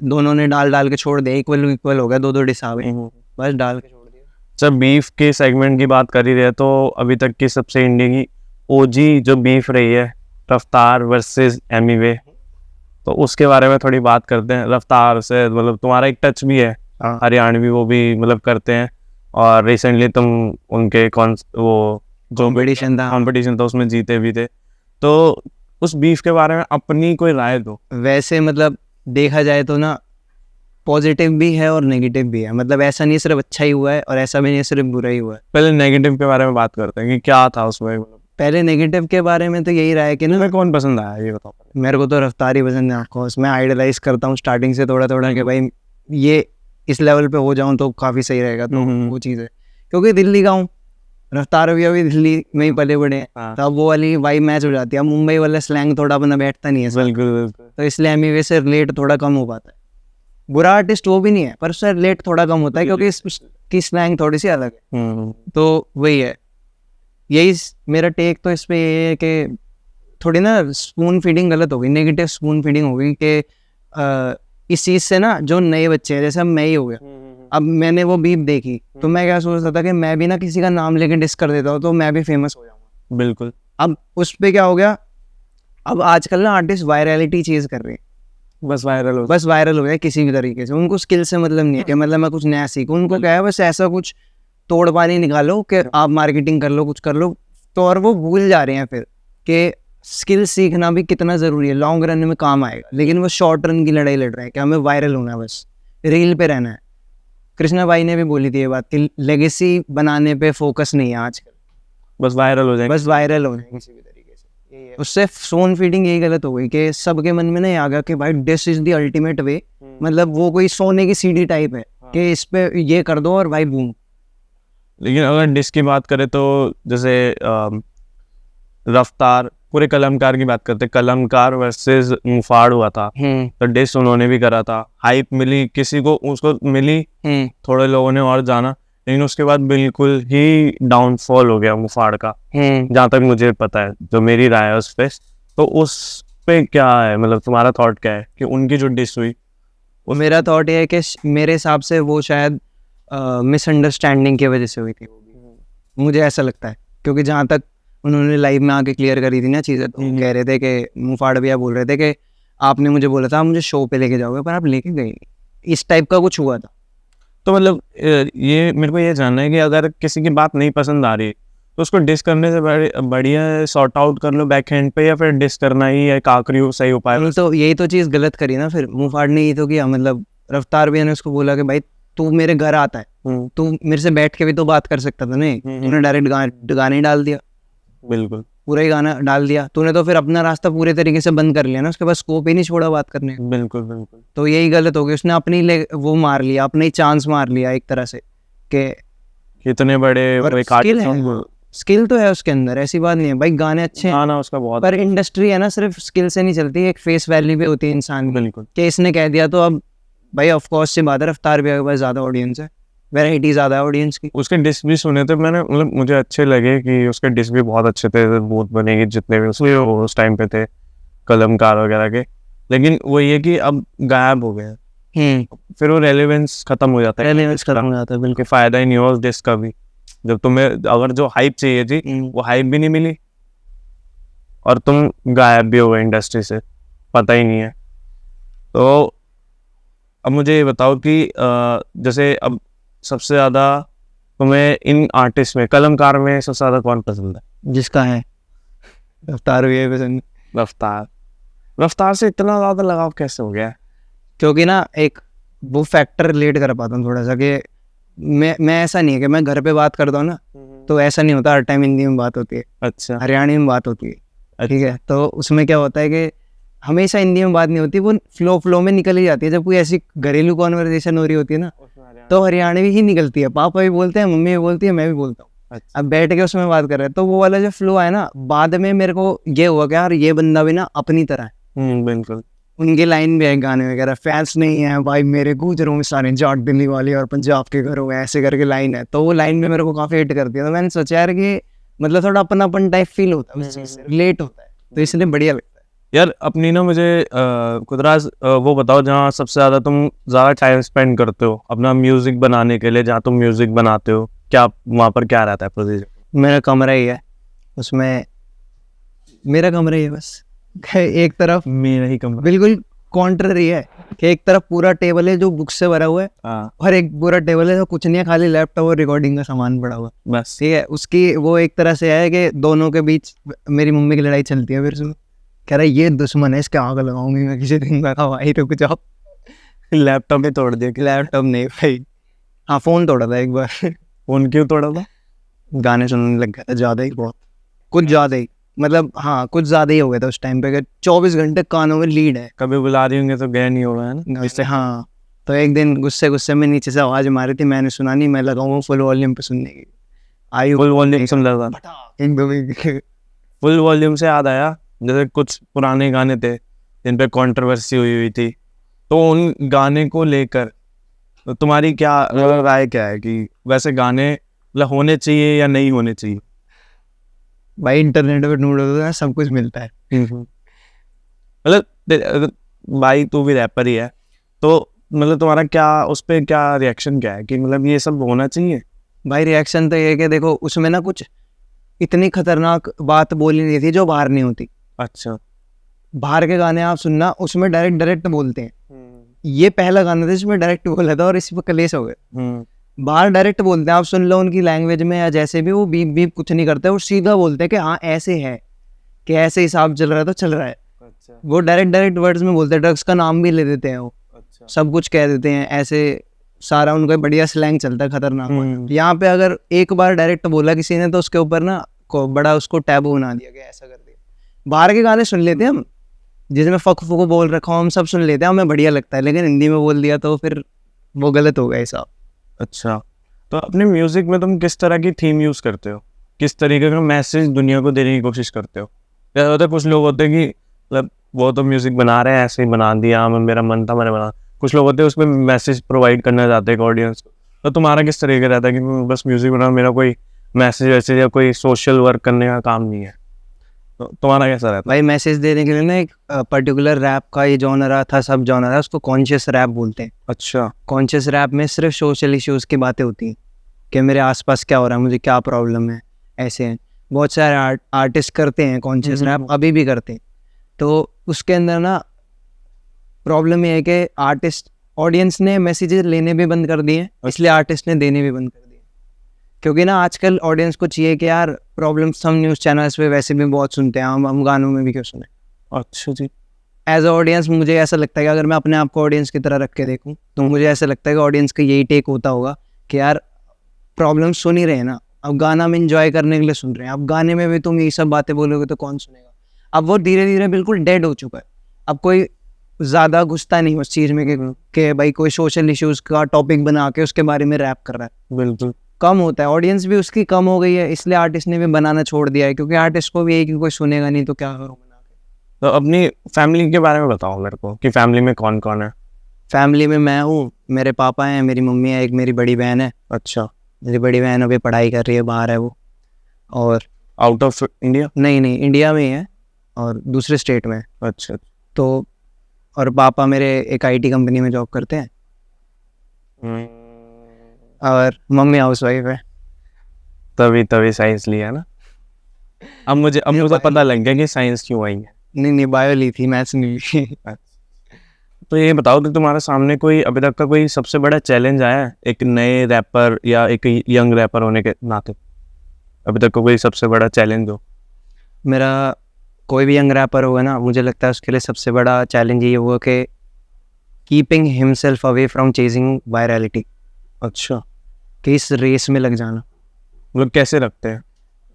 दोनों ने डाल के छोड़ दिया, इक्वल हो गया, दो डिस आ गई, बस डाल के छोड़ दिया। जब बीफ के सेगमेंट की बात कर ही रहे तो अभी तक की सबसे इंडिया की OG जो बीफ रही है, रफ्तार वर्सेस एमिवे, तो उसके बारे में थोड़ी बात करते हैं। रफ्तार से मतलब तुम्हारा एक टच भी है, हरियाणवी वो भी मतलब करते हैं, और रिसेंटली तुम उनके वो जो कंपटीशन था उसमें जीते भी थे। तो उस बीफ के बारे में अपनी कोई राय दो। वैसे मतलब देखा जाए तो ना, पॉजिटिव भी है और नेगेटिव भी है, मतलब ऐसा नहीं सिर्फ अच्छा ही हुआ है और ऐसा भी नहीं सिर्फ बुरा ही हुआ है। पहले नेगेटिव के बारे में बात करते हैं कि क्या था उसमें। पहले नेगेटिव के बारे में तो यही रहा है कि ना, तुम्हें कौन पसंद आया ये बताओ। मेरे को तो रफ्तार ही पसंद है, ऑफकोर्स। मैं आइडलाइज करता हूँ स्टार्टिंग से थोड़ा थोड़ा कि भाई ये इस लेवल पे हो जाऊँ तो काफ़ी सही रहेगा। तो वो चीज़ है, क्योंकि दिल्ली का हूँ, रफ्तार भी अभी दिल्ली में ही पले बड़े हैं, तो अब वो वाली वाइब मैच हो जाती है। मुंबई वाला स्लैंग थोड़ा अपना बैठता नहीं है, बिल्कुल, तो इसलिए एमिवे से रिलेट थोड़ा कम हो पाता है। बुरा आर्टिस्ट वो भी नहीं है, पर उससे रिलेट थोड़ा कम होता है क्योंकि इसकी स्लैंग थोड़ी सी अलग है। तो वही है, यही मेरा टेक तो इस पे ये है कि थोड़ी ना स्पून फीडिंग गलत हो गई, नेगेटिव स्पून फीडिंग हो गई कि इस चीज़ से ना जो नए बच्चे हैं, जैसे अब मैं ही हो गया, अब मैंने वो बीफ देखी तो मैं क्या सोच रहा था कि मैं भी ना किसी का नाम लेके डिस कर देता हूँ तो मैं भी फेमस हो जाऊँगा। बिल्कुल। अब उस पर क्या हो गया, अब आजकल ना आर्टिस्ट वायरलिटी चीज़ कर रहे हैं, बस वायरल हो गया किसी भी तरीके से। उनको स्किल से मतलब नहीं है कि मतलब मैं कुछ नया सीखूं, उनको क्या है बस ऐसा कुछ तोड़ पानी निकालो कि आप मार्केटिंग कर लो, कुछ कर लो। तो और वो भूल जा रहे हैं फिर कि स्किल सीखना भी कितना ज़रूरी है, लॉन्ग रन में काम आएगा। लेकिन वो शॉर्ट रन की लड़ाई लड़ रहे हैं कि हमें वायरल होना है, बस रील पे रहना है। कृष्णा भाई ने भी बोली थी ये बात कि लेगेसी बनाने पे फोकस नहीं है आजकल, बस वायरल हो जाए, बस वायरल हो जाए किसी भी तरीके से। यही है, उससे सोन फीडिंग यही गलत हो गई कि सबके मन में नहीं आ गया कि भाई दिस इज द अल्टीमेट वे, मतलब वो कोई सोने की सीडी टाइप है कि इस पे ये कर दो और भाई बूम। लेकिन अगर डिस की बात करें तो जैसे रफ्तार पूरे कलमकार की बात करते, कलमकार वर्सेस मुफाड़ हुआ था, तो डिस उन्होंने भी करा था, हाइप मिली किसी को, उसको मिली, थोड़े लोगों ने और जाना, लेकिन उसके बाद बिल्कुल ही डाउनफॉल हो गया मुफाड़ का, जहाँ तक मुझे पता है, जो मेरी राय है उस पे। तो उस पे क्या है, मतलब तुम्हारा थॉट क्या है कि उनकी जो डिस हुई? मेरा थॉट ये है कि मेरे हिसाब से वो शायद मिसअंडरस्टैंडिंग की वजह से हुई थी, मुझे ऐसा लगता है, क्योंकि जहाँ तक उन्होंने लाइव में आके क्लियर करी थी ना चीज़ें, तो कह रहे थे कि मुफाड़ भैया बोल रहे थे कि आपने मुझे बोला था आप मुझे शो पे लेके जाओगे, पर आप लेके गए नहीं, इस टाइप का कुछ हुआ था। तो मतलब ये मेरे को ये जानना है कि अगर किसी की बात नहीं पसंद आ रही तो उसको डिस करने से बढ़िया सॉर्ट आउट कर लो बैक हैंड पे, या फिर डिस करना ही एक आखिरी सही उपाय? तो यही तो चीज़ गलत करी ना फिर मुफाड़ ने, ये तो किया, मतलब रफ्तार भैया ने उसको बोला कि भाई तू मेरे घर आता है, तू मेरे से बैठ के भी तो बात कर सकता था, नहीं तूने डायरेक्ट गाने ही डाल दिया, बिल्कुल पूरा ही गाना डाल दिया तूने, तो फिर अपना रास्ता पूरे तरीके से बंद कर लिया ना, उसके बाद स्कोप ही नहीं छोड़ा बात करने का। बिल्कुल बिल्कुल। तो यही गलत हो गया, उसने अपनी वो मार लिया, अपने चांस मार लिया एक तरह से कि कितने बड़े स्किल तो है उसके अंदर, ऐसी बात नहीं है भाई, गाने अच्छे हैं ना उसका बहुत, पर इंडस्ट्री है ना सिर्फ स्किल से नहीं चलती, एक फेस वैल्यू भी होती है इंसान की। बिल्कुल। कि इसने कह दिया तो अब भाई ऑफ कोर्स से बात है, रफ्तार भैया के पास ज़्यादा ऑडियंस है, वैरायटी ज़्यादा है ऑडियंस की। उसके डिस भी सुने थे मैंने, मतलब मुझे अच्छे लगे कि उसके डिस भी बहुत अच्छे थे, बहुत बनेगी जितने भी उसके उस टाइम पे थे कलमकार वगैरह के, लेकिन वो ये कि अब गायब हो गए, फिर वो रेलेवेंस खत्म हो जाता है, बिल्कुल फायदा ही नहीं हुआ उस डिस का भी, जब तुम्हें अगर जो हाइप चाहिए थी वो हाइप भी नहीं मिली और तुम गायब भी हो गए इंडस्ट्री से, पता ही नहीं है। तो अब मुझे ये बताओ कि जैसे अब सबसे ज़्यादा तुम्हें इन आर्टिस्ट में, कलमकार में सबसे ज़्यादा कौन पसंद है? जिसका है रफ्तार भैया पसंद। रफ्तार से इतना ज़्यादा लगाव कैसे हो गया? क्योंकि ना एक वो फैक्टर रिलेट कर पाता हूँ थोड़ा सा, कि मैं ऐसा नहीं है कि मैं घर पे बात करता हूँ ना, तो ऐसा नहीं होता, हर टाइम हिंदी में बात होती है, अच्छा, हरियाणी में बात होती है, ठीक है, तो उसमें क्या होता है कि हमेशा हिंदी में बात नहीं होती, वो फ्लो में निकल ही जाती है, जब कोई ऐसी घरेलू कॉन्वर्सेशन हो रही होती है ना, तो हरियाणवी ही निकलती है, पापा भी बोलते हैं, मम्मी भी बोलती है, मैं भी बोलता हूँ। अच्छा। अब बैठ के उसमें बात कर रहे हैं, तो वो वाला जो फ्लो है ना, बाद में मेरे को ये हुआ कि यार ये बंदा भी ना अपनी तरह है, बिल्कुल, उनकी लाइन भी है गाने वगैरह, फैंस नहीं है भाई मेरे गुजरों में सारे जाट दिल्ली वाले और पंजाब के घरों में, ऐसे करके लाइन है, तो वो लाइन में मेरे को काफी हिट करती है, तो मैंने सोचा यार कि मतलब थोड़ा अपनापन टाइप फील होता है, उस चीज से रिलेट होता है, तो इसलिए बढ़िया लगता है। यार अपनी ना मुझे कुदराज वो बताओ जहाँ सबसे ज़्यादा तुम ज़्यादा टाइम स्पेंड करते हो अपना म्यूज़िक बनाने के लिए, जहाँ तुम म्यूज़िक बनाते हो, क्या वहाँ पर क्या रहता है प्रोसीजर? मेरा कमरा ही है, उसमें मेरा कमरा ही है बस, एक तरफ मेरा ही कमरा, बिल्कुल कॉन्ट्ररी है कि एक तरफ पूरा टेबल है जो बुक से भरा हुआ है, और एक पूरा टेबल है जो कुछ नहीं है, खाली लैपटॉप और रिकॉर्डिंग का सामान पड़ा हुआ बस, ठीक है। उसकी वो एक तरह से है कि दोनों के बीच मेरी मम्मी की लड़ाई चलती है, फिर से कह रहा है ये दुश्मन है, इसके आग लगाऊंगी मैं किसी दिन, मैं कहा भाई रुक जाओ, लैपटॉप भी तोड़ दिया? लैपटॉप नहीं भाई, हाँ फ़ोन तोड़ा था एक बार। फ़ोन क्यों तोड़ा था? गाने सुनने लग गया था ज़्यादा ही, बहुत कुछ ज़्यादा ही, मतलब हाँ कुछ ज़्यादा ही हो गया था उस टाइम पे, 24 घंटे कानों में लीड है, कभी बुला रही होंगे तो गया नहीं होगा, है ना? इससे हाँ। तो एक दिन गुस्से में नीचे से आवाज़ मारी थी, मैंने सुना नहीं, मैं लगाऊँ फुल वॉल्यूम पे सुनने की, आई फुल वॉल्यूम सुन रहा था एकदम। फुल वॉल्यूम से याद आया, जैसे कुछ पुराने गाने थे जिन पे कंट्रोवर्सी हुई थी, तो उन गाने को लेकर तुम्हारी क्या राय क्या है कि वैसे गाने मतलब होने चाहिए या नहीं होने चाहिए? भाई इंटरनेट पे ढूंढो तो सब कुछ मिलता है, मतलब भाई तू भी रैपर ही है, तो मतलब तुम्हारा क्या उस पे क्या रिएक्शन क्या है कि मतलब ये सब होना चाहिए? भाई रिएक्शन तो ये है कि देखो उसमें ना कुछ इतनी खतरनाक बात बोली नहीं थी जो बाहर नहीं होती। अच्छा, बाहर के गाने आप सुनना, उसमें डायरेक्ट बोलते हैं, ये पहला गाना था जिसमें डायरेक्ट बोला था और इसी पर कलेश हो गए। बाहर डायरेक्ट बोलते हैं, आप सुन लो उनकी लैंग्वेज में या जैसे भी, वो बीप बीप कुछ नहीं करते, वो सीधा बोलते हैं कि हाँ ऐसे है, कि ऐसे हिसाब चल रहा है तो चल रहा है। अच्छा, वो डायरेक्ट वर्ड्स में बोलते हैं, ड्रग्स का नाम भी ले देते हैं वो, अच्छा, सब कुछ कह देते हैं, ऐसे सारा उनका बढ़िया स्लैंग चलता है खतरनाक। यहाँ पे अगर एक बार डायरेक्ट बोला किसी ने तो उसके ऊपर ना बड़ा उसको टैबू बना दिया गया, ऐसा कर दिया। बाहर के गाने सुन लेते हैं हम, जिसमें फक फुक बोल रखा हो, हम सब सुन लेते हैं, हमें बढ़िया लगता है, लेकिन हिंदी में बोल दिया तो फिर वो गलत हो गया हिसाब। अच्छा, तो अपने म्यूजिक में तुम किस तरह की थीम यूज करते हो, किस तरीके का मैसेज दुनिया को देने की कोशिश करते हो? जैसे होता है कुछ लोग होते हैं कि मतलब वो तो म्यूजिक बना रहे हैं ऐसे ही बना दिया, मेरा मन था मैंने बना। कुछ लोग होते हैं उसमें मैसेज प्रोवाइड करना चाहते हैं ऑडियंस को। तो तुम्हारा किस तरीके रहता है कि मैं बस म्यूजिक बना, मेरा कोई मैसेज वैसेज या कोई सोशल वर्क करने का काम नहीं है, तो तुम्हारा कैसा रहता भाई मैसेज देने के लिए ना एक पर्टिकुलर रैप का ये जॉनरा था, सब जॉनरा, उसको कॉन्शियस रैप बोलते हैं। है? अच्छा। कॉन्शियस रैप में सिर्फ सोशल इश्यूज की बातें होती हैं कि मेरे आसपास क्या हो रहा है, मुझे क्या प्रॉब्लम है, ऐसे हैं। बहुत सारे आर्टिस्ट करते हैं कॉन्शियस रैप, अभी भी करते हैं। तो उसके अंदर ना प्रॉब्लम ये है कि आर्टिस्ट ऑडियंस ने मैसेजेस लेने भी बंद कर दिए हैं, इसलिए आर्टिस्ट ने देने भी बंद कर दिए। क्योंकि ना आजकल ऑडियंस को चाहिए कि यार प्रॉब्लम्स हम न्यूज़ चैनल्स पे वैसे भी बहुत सुनते हैं, हम गानों में भी क्यों सुने। अच्छा जी। एज अ ऑडियंस मुझे ऐसा लगता है कि अगर मैं अपने आप को ऑडियंस की तरह रख के देखूं तो मुझे ऐसा लगता है कि ऑडियंस का यही टेक होता होगा कि यार प्रॉब्लम सुन ही रहे हैं ना, अब गाना में इंजॉय करने के लिए सुन रहे हैं, अब गाने में भी तुम ये सब बातें बोलोगे तो कौन सुनेगा। अब वो धीरे धीरे बिल्कुल डेड हो चुका है। अब कोई ज़्यादा घुसता नहीं उस चीज़ में कि भाई कोई सोशल इश्यूज़ का टॉपिक बना के उसके बारे में रैप कर रहा है। बिल्कुल कम होता है, ऑडियंस भी उसकी कम हो गई है, इसलिए आर्टिस्ट ने भी बनाना छोड़ दिया है, क्योंकि आर्टिस्ट को भी यही कि कोई सुनेगा नहीं तो क्या करूँ बना के। तो अपनी फैमिली के बारे में बताओ मेरे को कि फैमिली में कौन कौन है? फैमिली में मैं हूँ, मेरे पापा हैं, मेरी मम्मी है, एक मेरी बड़ी बहन है। अच्छा। मेरी बड़ी बहन अभी पढ़ाई कर रही है, बाहर है वो। और आउट ऑफ इंडिया? नहीं इंडिया में ही है और दूसरे स्टेट में है। अच्छा। तो और पापा मेरे एक आईटी कंपनी में जॉब करते हैं और मम्मी हाउस वाइफ है। तभी साइंस लिया ना। अब मुझे पता लग गया कि साइंस क्यों आई है। नहीं बायो ली थी, मैथ्स नहीं ली। तो ये बताओ कि तुम्हारे सामने कोई अभी तक का कोई सबसे बड़ा चैलेंज आया है एक नए रैपर या एक यंग रैपर होने के नाते? अभी तक का कोई सबसे बड़ा चैलेंज हो? मेरा कोई भी यंग रैपर होगा ना, मुझे लगता है उसके लिए सबसे बड़ा चैलेंज ये होगा कि keeping himself away from chasing virality. अच्छा। कि इस रेस में लग जाना, मतलब कैसे रखते हैं?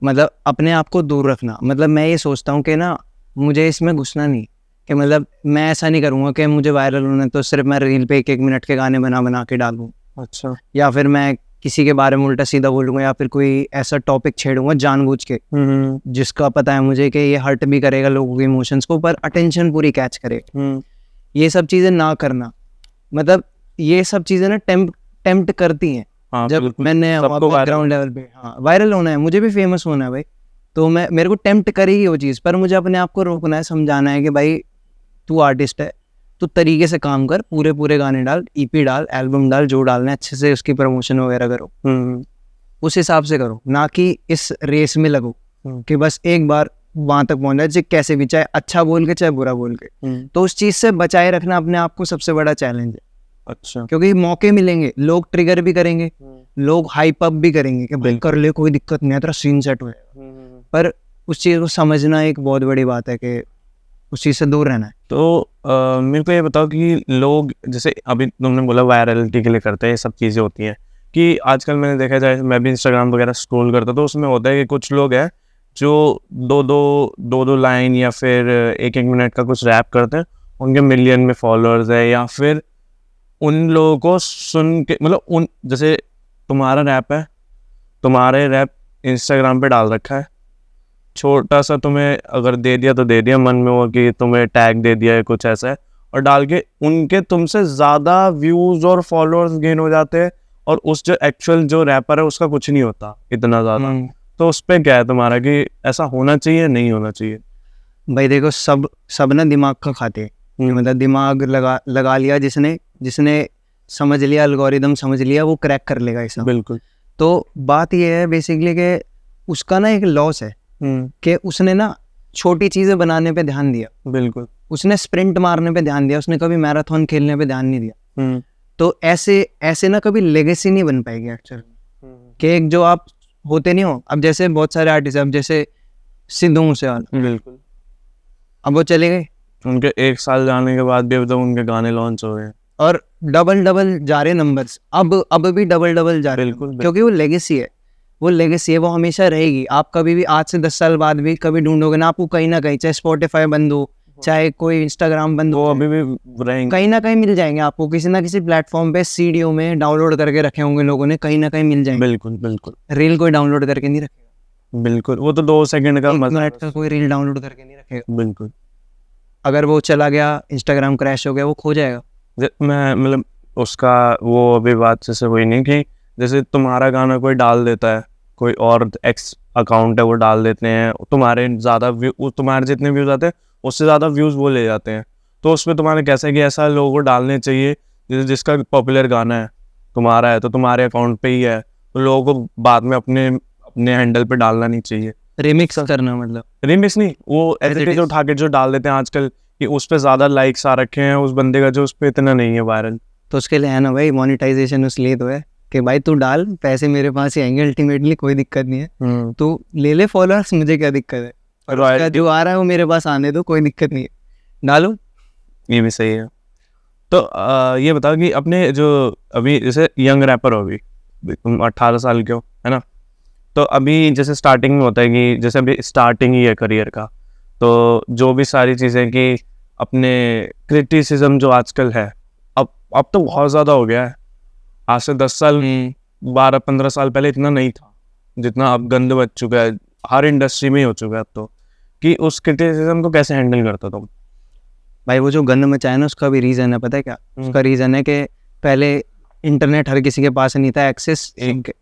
मतलब अपने आप को दूर रखना। मतलब मैं ये सोचता हूँ कि ना मुझे इसमें घुसना नहीं, कि मतलब मैं ऐसा नहीं करूँगा कि मुझे वायरल होना है तो सिर्फ मैं रील पे 1-1 मिनट के गाने बना के डालूँ। अच्छा। या फिर मैं किसी के बारे में उल्टा सीधा बोलूँगा या फिर कोई ऐसा टॉपिक छेड़ूंगा जानबूझ के जिसका पता है मुझे कि ये हर्ट भी करेगा लोगों के इमोशंस को, पर अटेंशन पूरी कैच करेगा। ये सब चीज़ें ना करना, मतलब ये सब चीज़ें ना टेम्प्ट करती हैं। हाँ, जब मैंने ग्राउंड लेवल पे वायरल होना है, मुझे भी फेमस होना है भाई, तो मेरे को टेम्प्ट करेगी वो चीज़, पर मुझे अपने आप को रोकना है, समझाना है कि भाई तू आर्टिस्ट है, तू तरीके से काम कर, पूरे गाने डाल, ईपी डाल, एल्बम डाल, जो डालना है अच्छे से उसकी प्रमोशन वगैरह करो, उस हिसाब से करो, ना कि इस रेस में लगो कि बस एक बार वहां तक पहुंच जाए, कैसे भी, चाहे अच्छा बोल के चाहे बुरा बोल के। तो उस चीज से बचाए रखना अपने आप को सबसे बड़ा चैलेंज है। अच्छा। क्योंकि मौके मिलेंगे, लोग ट्रिगर भी करेंगे, लोग हाइप अप भी करेंगे कि भाई कर ले, कोई दिक्कत नहीं है, तेरा सीन सेट हो जाएगा, पर उस चीज को समझना एक बहुत बड़ी बात है कि उस चीज से दूर रहना है। तो मेरे को ये बताओ कि लोग जैसे अभी तुमने बोला वायरलिटी के लिए करते हैं, ये सब चीज़ें होती हैं कि आजकल मैंने देखा जाए, मैं भी इंस्टाग्राम वगैरह स्क्रॉल करता तो उसमें होता है कि कुछ लोग हैं जो दो लाइन या फिर 1-1 मिनट का कुछ रैप करते हैं, उनके मिलियन में फॉलोअर्स है, या फिर उन लोगों को सुन के मतलब जैसे तुम्हारा रैप है, तुम्हारे रैप इंस्टाग्राम पे डाल रखा है, छोटा सा तुम्हें अगर दे दिया तो दे दिया, मन में हो कि तुम्हें टैग दे दिया है कुछ ऐसा है, और डाल के उनके तुमसे ज़्यादा व्यूज़ और फॉलोअर्स गेन हो जाते हैं, और उस जो एक्चुअल जो रैपर है उसका कुछ नहीं होता इतना ज़्यादा। तो उस पर क्या है तुम्हारा कि ऐसा होना चाहिए नहीं होना चाहिए? भाई देखो, सब ना दिमाग का खाते हैं, मतलब दिमाग लगा लिया जिसने समझ लिया, एल्गोरिदम समझ लिया, वो क्रैक कर लेगा ऐसा। बिल्कुल। तो बात ये है बेसिकली कि उसका ना एक लॉस है कि उसने ना छोटी चीज़ें बनाने पे ध्यान दिया, बिल्कुल, उसने स्प्रिंट मारने पे ध्यान दिया, उसने कभी मैराथन खेलने पे ध्यान नहीं दिया। तो ऐसे ना कभी लेगेसी नहीं बन पाएगी एक्चुअली, कि एक जो आप होते नहीं हो। अब जैसे बहुत सारे आर्टिस्ट, अब जैसे सिद्धू मूसेवाला, बिल्कुल, अब वो चले गए, उनके 1 साल जाने के बाद भी अब तक उनके गाने लॉन्च हो रहे हैं और डबल जा रहे नंबर्स, अब भी डबल जा रहे हैं, बिल्कुल। क्योंकि वो लेगेसी है, वो हमेशा रहेगी। आप कभी भी आज से 10 साल बाद भी कभी ढूंढोगे ना, आपको कहीं ना कहीं, चाहे स्पॉटिफाई बंद हो, चाहे कोई इंस्टाग्राम बंद हो, वो अभी भी रहेंगे, कहीं ना कहीं मिल जाएंगे आपको, किसी ना किसी प्लेटफॉर्म पे सीडीओ में डाउनलोड करके रखे होंगे लोगों ने, कहीं ना कहीं मिल जाएंगे। बिल्कुल बिल्कुल। रील कोई डाउनलोड करके नहीं रखेगा। बिल्कुल, वो तो 2 सेकंड का 1 मजा। मिनट का कोई रील डाउनलोड करके नहीं रखेगा। बिल्कुल। अगर वो चला गया, इंस्टाग्राम क्रैश हो गया, वो खो जाएगा। मैं मतलब उसका वो अभी बात जैसे वही नहीं कि जैसे तुम्हारा गाना कोई डाल देता है, कोई और एक्स अकाउंट है वो डाल देते हैं, तुम्हारे ज़्यादा व्यू, तुम्हारे जितने व्यूज़ आते हैं उससे ज़्यादा व्यूज़ वो ले जाते हैं। तो उसमें तुम्हारे कैसे कि ऐसा लोगों को डालने चाहिए जैसे जिसका पॉपुलर गाना है तुम्हारा है तो तुम्हारे अकाउंट पे ही है, तो लोगों को बाद में अपने अपने हैंडल पे डालना नहीं चाहिए। रिमिक्स करना मतलब। रिमिक्स नहीं, वो As it एडिट is. उठा के जो डाल देते हैं आजकल कि उस पे ज़्यादा लाइक्स आ रखे हैं उस बंदे का जो उस पे इतना नहीं है वायरल। तो उसके लिए है ना भाई, मोनेटाइजेशन उसलिए तो है कि भाई तू डाल, पैसे मेरे पास ही आएंगे अल्टीमेटली, कोई दिक्कत नहीं है। तू ले ले फॉलोअर्स, मुझे क्या दिक्कत है। और उसका Royalty- जो आ रहा है वो मेरे पास आने दो, कोई दिक्कत नहीं है, डालो। ये भी सही है। तो ये बताओ कि अपने जो अभी जैसे यंग रैपर हो, अभी तुम 18 साल के हो है ना, तो अभी जैसे स्टार्टिंग में होता है कि जैसे अभी स्टार्टिंग ही है करियर का, तो जो भी सारी चीज़ें कि अपने क्रिटिसिज्म जो आजकल है, अब तो बहुत ज़्यादा हो गया है। आज से 10 साल 12-15 साल पहले इतना नहीं था जितना अब गंद बच चुका है, हर इंडस्ट्री में ही हो चुका है अब तो। कि उस क्रिटिसिज्म को कैसे हैंडल करता तुम? भाई वो जो गंद मचाया ना, उसका भी रीज़न है, पता है क्या उसका रीज़न है? कि पहले इंटरनेट हर किसी के पास नहीं था, एक्सेस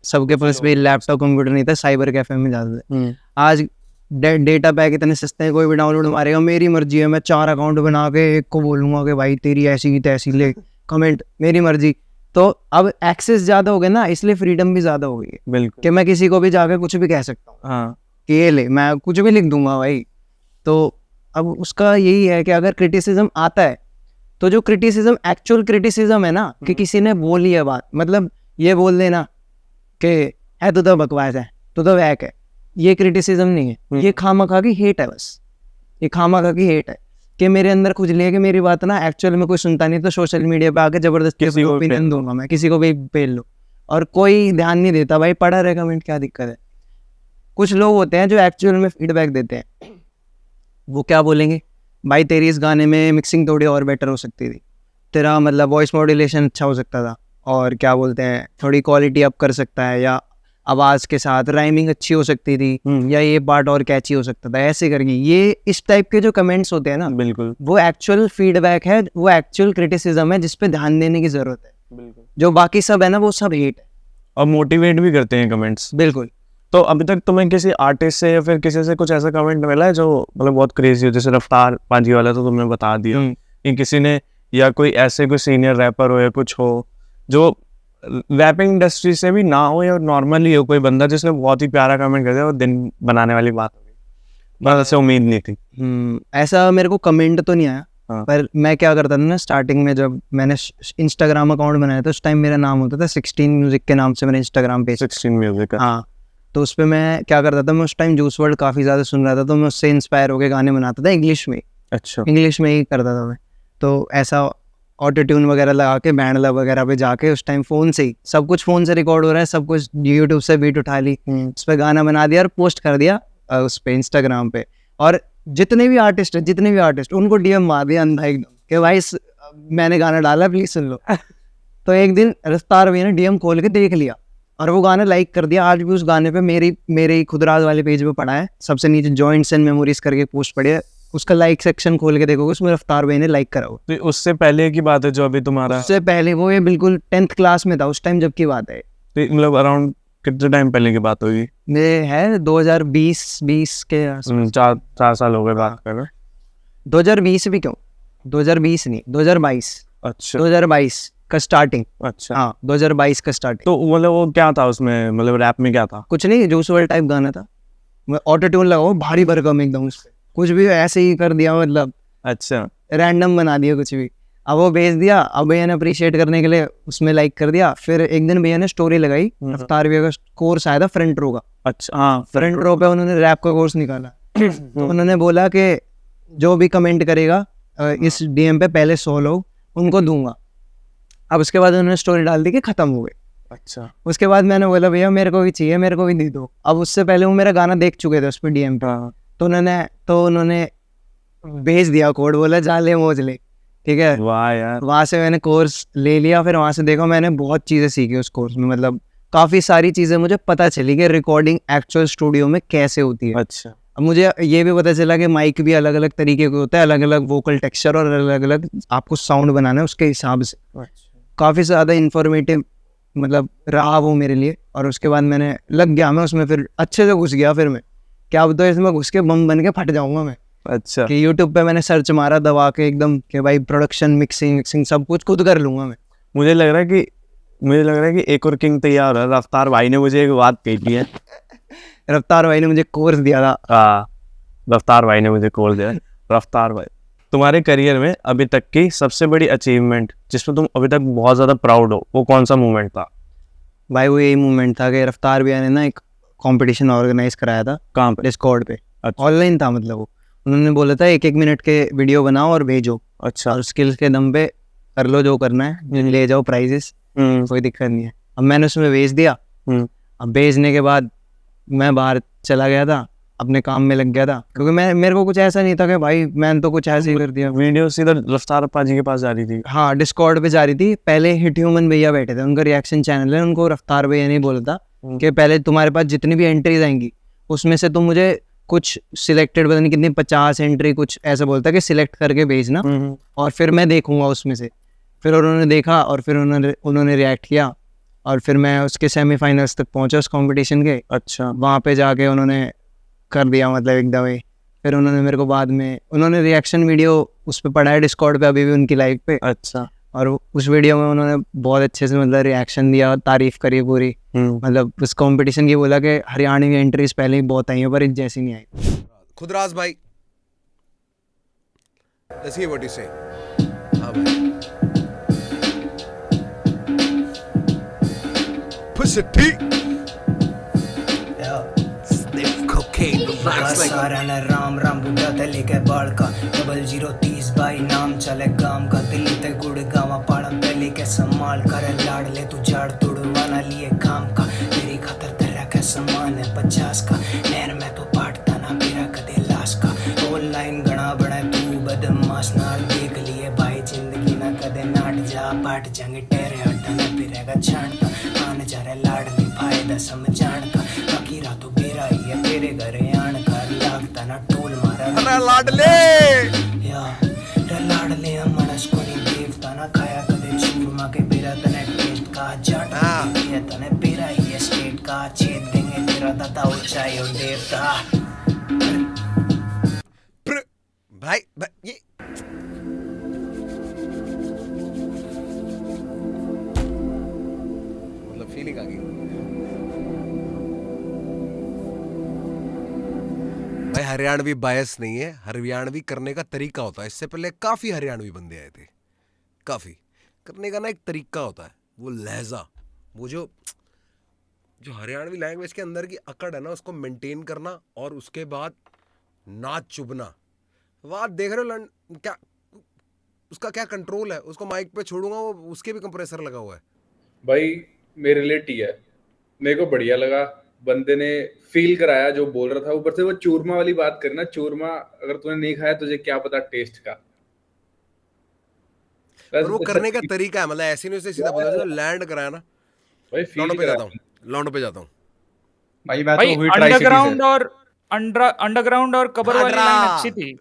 सबके पास भी लैपटॉप कंप्यूटर नहीं था, साइबर कैफे में जाते थे। आज डेटा पैक इतने सस्ते हैं, कोई भी डाउनलोड मारेगा, मेरी मर्जी है, मैं 4 अकाउंट बना के एक को बोलूँगा कि भाई तेरी ऐसी की तैसी ले कमेंट, मेरी मर्जी। तो अब एक्सेस ज़्यादा हो गया ना, इसलिए फ्रीडम भी ज़्यादा हो गई है बिल्कुल। कि मैं किसी को भी जाकर कुछ भी कह सकता हूँ हाँ, कि ये ले, मैं कुछ भी लिख दूंगा भाई। तो अब उसका यही है कि अगर क्रिटिसिज्म आता है तो जो क्रिटिसिज्म एक्चुअल क्रिटिसिज्म है ना, कि किसी ने बोली है बात, मतलब ये बोल देना कि है तू तो बकवास है, तू तो वैक है, ये क्रिटिसिज्म नहीं है, ये खामखा की हेट है। बस ये खामखा की हेट है कि मेरे अंदर खुजली है कि मेरी बात ना एक्चुअल में कोई सुनता नहीं, तो सोशल मीडिया पे आके जबरदस्ती किसी को भी ओपिनियन पेल दूंगा मैं, किसी को भी पेल लो, और कोई ध्यान नहीं देता। भाई पढ़ा रहे कमेंट, क्या दिक्कत है। कुछ लोग होते हैं जो एक्चुअल में फीडबैक देते हैं, वो क्या बोलेंगे, भाई तेरी इस गाने में मिक्सिंग थोड़ी और बेटर हो सकती थी, तेरा मतलब वॉइस मॉड्यूलेशन अच्छा हो सकता था, और क्या बोलते हैं थोड़ी क्वालिटी अप कर सकता है, या आवाज़ के साथ राइमिंग अच्छी हो सकती थी, या ये पार्ट और कैची हो सकता था, ऐसे करके। ये इस टाइप के जो कमेंट्स होते हैं ना, बिल्कुल वो एक्चुअल फीडबैक है, वो एक्चुअल क्रिटिसिज्म है जिस पे ध्यान देने की ज़रूरत है। बिल्कुल। जो बाकी सब है ना, वो सब हेट है। और मोटिवेट भी करते हैं कमेंट्स। बिल्कुल। तो अभी तक तुम्हें किसी आर्टिस्ट से या फिर किसी से कुछ ऐसा कमेंट मिला है जो मतलब बहुत क्रेजी हो? जैसे रफ्तार पाजी वाला तो तुमने बता दिया कि किसी ने, या कोई ऐसे कोई सीनियर रैपर हो या कुछ हो जो रैपिंग इंडस्ट्री से भी ना हो या नॉर्मली हो, कोई बंदा जिसने बहुत ही प्यारा कमेंट कर दिया, वो दिन बनाने वाली बात होगी। बस ऐसे उम्मीद नहीं थी। ऐसा मेरे को कमेंट तो नहीं आया। हाँ। पर मैं क्या करता था ना, स्टार्टिंग में जब मैंने इंस्टाग्राम अकाउंट बनाया था, उस टाइम मेरा नाम होता था 16 म्यूजिक के नाम से, मेरा इंस्टाग्राम पेज। 16 म्यूजिक का। हाँ, तो उस पर मैं क्या करता था, मैं उस टाइम जूस वर्ल्ड काफ़ी ज़्यादा सुन रहा था, तो मैं उससे इंस्पायर होकर गाने बनाता था इंग्लिश में। अच्छा। इंग्लिश में ही करता था मैं। तो ऐसा ऑटो ट्यून वगैरह लगा के बैंड लव वगैरह पे जाके, उस टाइम फ़ोन से ही सब कुछ, फ़ोन से रिकॉर्ड हो रहा है सब कुछ, यूट्यूब से बीट उठा ली, उस पर गाना बना दिया और पोस्ट कर दिया उस पर इंस्टाग्राम पे। और जितने भी आर्टिस्ट उनको डीएम मार दिया अंधा एकदम कि भाई मैंने गाना डाला, प्लीज़ सुन लो। तो एक दिन रफ्तार भैया ने डीएम खोल के देख लिया और वो गाना लाइक कर दिया। आज भी उस गाने पे मेरे खुदराज वाले पेज पे पड़ा है, सबसे नीचे जॉइंट्स एंड मेमोरीज करके पोस्ट पड़ी है, उसका लाइक सेक्शन खोल के देखोगे, उसमें रफ्तार भाई ने लाइक करा हुआ। तो उससे पहले की बात है जो अभी तुम्हारा? उससे पहले वो ये बिल्कुल 10th क्लास में था उस टाइम जब की बात है। तो मतलब अराउंड कितने टाइम पहले की बात होगी? मेरे है 2020 के आसपास। 4 साल हो गए बात कर रहे। 2020 भी क्यों, 2020 नहीं, 2022। अच्छा 2022 का स्टार्टिंग। अच्छा। हाँ, 2022 का स्टार्टिंग। तो मतलब वो क्या था उसमें, मतलब रैप में क्या था? कुछ नहीं, जूस वर्ल्ड टाइप गाना था, ऑटो ट्यून लगाओ भारी भरकम एकदम, उस पे कुछ भी ऐसे ही कर दिया, मतलब अच्छा। रैंडम बना दिया कुछ भी। अब वो भेज दिया, अब भैया ने अप्रिशिएट करने के लिए उसमें लाइक कर दिया। फिर एक दिन भैया ने स्टोरी लगाई, रफ्तार भैया का कोर्स आया था फ्रंट रो का। अच्छा हाँ, फ्रंट रो पे उन्होंने रैप का कोर्स निकाला। तो उन्होंने बोला कि जो भी कमेंट करेगा इस डीएम पे, पहले 100 लोग उनको दूंगा। अब उसके बाद उन्होंने स्टोरी डाल दी कि खत्म हो गए। अच्छा। उसके बाद मैंने बोला भैया मेरे को भी चाहिए, मेरे को भी दे दो। अब उससे पहले वो मेरा गाना देख चुके थे उस पर डीएम पे, तो उन्होंने भेज दिया कोड, बोला जा ले मौज ले, ठीक है। वाह यार। वहाँ से मैंने कोर्स ले लिया, फिर वहाँ से देखो मैंने बहुत चीज़ें सीखी उस कोर्स में, मतलब काफ़ी सारी चीज़ें मुझे पता चली कि रिकॉर्डिंग एक्चुअल स्टूडियो में कैसे होती है। अच्छा। अब मुझे ये भी पता चला कि माइक भी अलग अलग तरीके के होता है, अलग अलग वोकल टेक्सचर और अलग अलग आपको साउंड बनाना है उसके हिसाब से। काफ़ी ज़्यादा इन्फॉर्मेटिव मतलब रहा वो मेरे लिए। और उसके बाद मैंने लग गया मैं उसमें, फिर अच्छे से घुस गया। फिर मैं क्या बताऊँ, इसमें घुस के बम बन के फट जाऊँगा मैं। अच्छा। कि यूट्यूब पे मैंने सर्च मारा दबा के एकदम कि भाई प्रोडक्शन मिक्सिंग सब कुछ खुद कर लूँगा मैं। मुझे लग रहा है कि एक और किंग तैयार हो रहा है। रफ्तार भाई ने मुझे एक बात कही है। रफ्तार भाई ने मुझे कोर्स दिया था। हाँ, रफ्तार भाई ने मुझे कोर्स दिया। रफ्तार भाई, तुम्हारे करियर में अभी तक की सबसे बड़ी अचीवमेंट जिसमें तुम अभी तक बहुत ज़्यादा प्राउड हो, वो कौन सा मूवमेंट था? भाई वो यही मूवमेंट था कि रफ्तार भैया ने ना एक कंपटीशन ऑर्गेनाइज कराया था। कहाँ पे? डिस्कॉर्ड पे। अच्छा। ऑनलाइन था मतलब वो। उन्होंने बोला था 1-1 मिनट के वीडियो बनाओ और भेजो, अच्छा। और स्किल्स के दम पे कर लो जो करना है, ले जाओ प्राइजेस, कोई दिक्कत नहीं है। अब मैंने उसमें भेज दिया। अब भेजने के बाद मैं बाहर चला गया था, अपने काम में लग गया था, क्योंकि मेरे को कुछ ऐसा नहीं था कि भाई मैंने तो कुछ ऐसे ही कर दिया। वीडियो सीधा रफ्तार अप्पा जी के पास जा रही थी? हाँ, डिस्कॉर्ड पे जा रही थी। पहले हिट ह्यूमन भैया बैठे थे, उनका रिएक्शन चैनल है, उनको रफ्तार भैया ने बोला था कि पहले तुम्हारे पास जितनी भी एंट्रीज आएंगी उसमें से तुम मुझे कुछ सिलेक्टेड, पता नहीं कितनी 50 एंट्री कुछ ऐसा बोलता कि सिलेक्ट करके भेजना, और फिर मैं देखूंगा उसमें से। फिर उन्होंने देखा और फिर उन्होंने रिएक्ट किया, और फिर मैं उसके सेमीफाइनल्स तक पहुंचा उस कंपटीशन के। अच्छा। वहाँ पे जाके उन्होंने कर दिया मतलब एकदम ही। फिर उन्होंने मेरे को बाद में उन्होंने रिएक्शन वीडियो उस पर पढ़ा है डिस्कॉर्ड पे अभी भी उनकी लाइव पे। अच्छा। और उस वीडियो में उन्होंने बहुत अच्छे से मतलब रिएक्शन दिया, तारीफ करी पूरी। मतलब उस कंपटीशन की बोला कि हरियाणवी एंट्रीज पहले ही बहुत आई हैं पर जैसी नहीं आई। खुदराज भाई, let's hear what you say. हाँ भाई। Push it, T. Sniff cocaine, relax like सारा न राम राम बुढ़ा ते लेके बाल का 0030 भाई नाम चले गाम का दिल्ली ते गुड़ गावा पाड़म पे लेके संभाल कर लाड़ ले तू झाड़ तुड़वाना लिए काम का तेरी खातर तेरा का सामान है 50 का नहर में तो पाटता ना मेरा कदे लाश का ऑनलाइन गणा बड़ा तू बदमाश नार देख लिए भाई जिंदगी ना कदे नाट जा पाट जंग टेरे हटना फिरेगा छांटता आन जा रे लाड़ ले फायदा समझाण का बाकी रातों बेरा ही है तेरे घरे आण कर लागता ना टोल मारा अरे लाडले या रे लाडले मनस को नहीं देवता ना खाया कदे चूरमा के बेरा तने टेस्ट का जाट दिया तने बेरा ही स्टेट का छेद देंगे तेरा दादा ऊंचाई और देवता भाई ये मतलब फीलिंग आ गई भाई। हरियाणवी बायस नहीं है, हरियाणवी करने का तरीका होता है। इससे पहले काफी हरियाणवी बंदे आए थे, काफी करने का ना एक तरीका होता है, वो लहजा, वो जो हरियाणवी लैंग्वेज के अंदर की अकड़ है ना, उसको मेंटेन करना और उसके बाद नाच चुभना। वाह, देख रहे हो क्या उसका क्या कंट्रोल है। उसको माइक पे छोड़ूंगा, वो उसके भी कंप्रेसर लगा हुआ है भाई। मेरे लिए टी है, मेरे को बढ़िया लगा, बंदे ने फील कराया जो बोल रहा था। ऊपर से वो चूरमा वाली बात करना, चूरमा अगर तूने नहीं खाया तुझे क्या पता टेस्ट का। और वो करने का तरीका है, मतलब ऐसे नहीं उसे सीधा बोला लैंड कराया ना भाई। लौंडो पे जाता हूँ, लौंडो पे जाता हूँ भाई। मैं तो हुई ट्राई अंडरग्राउंड और अंडरग्राउंड और कबर वाली लाइन अच्छी थी।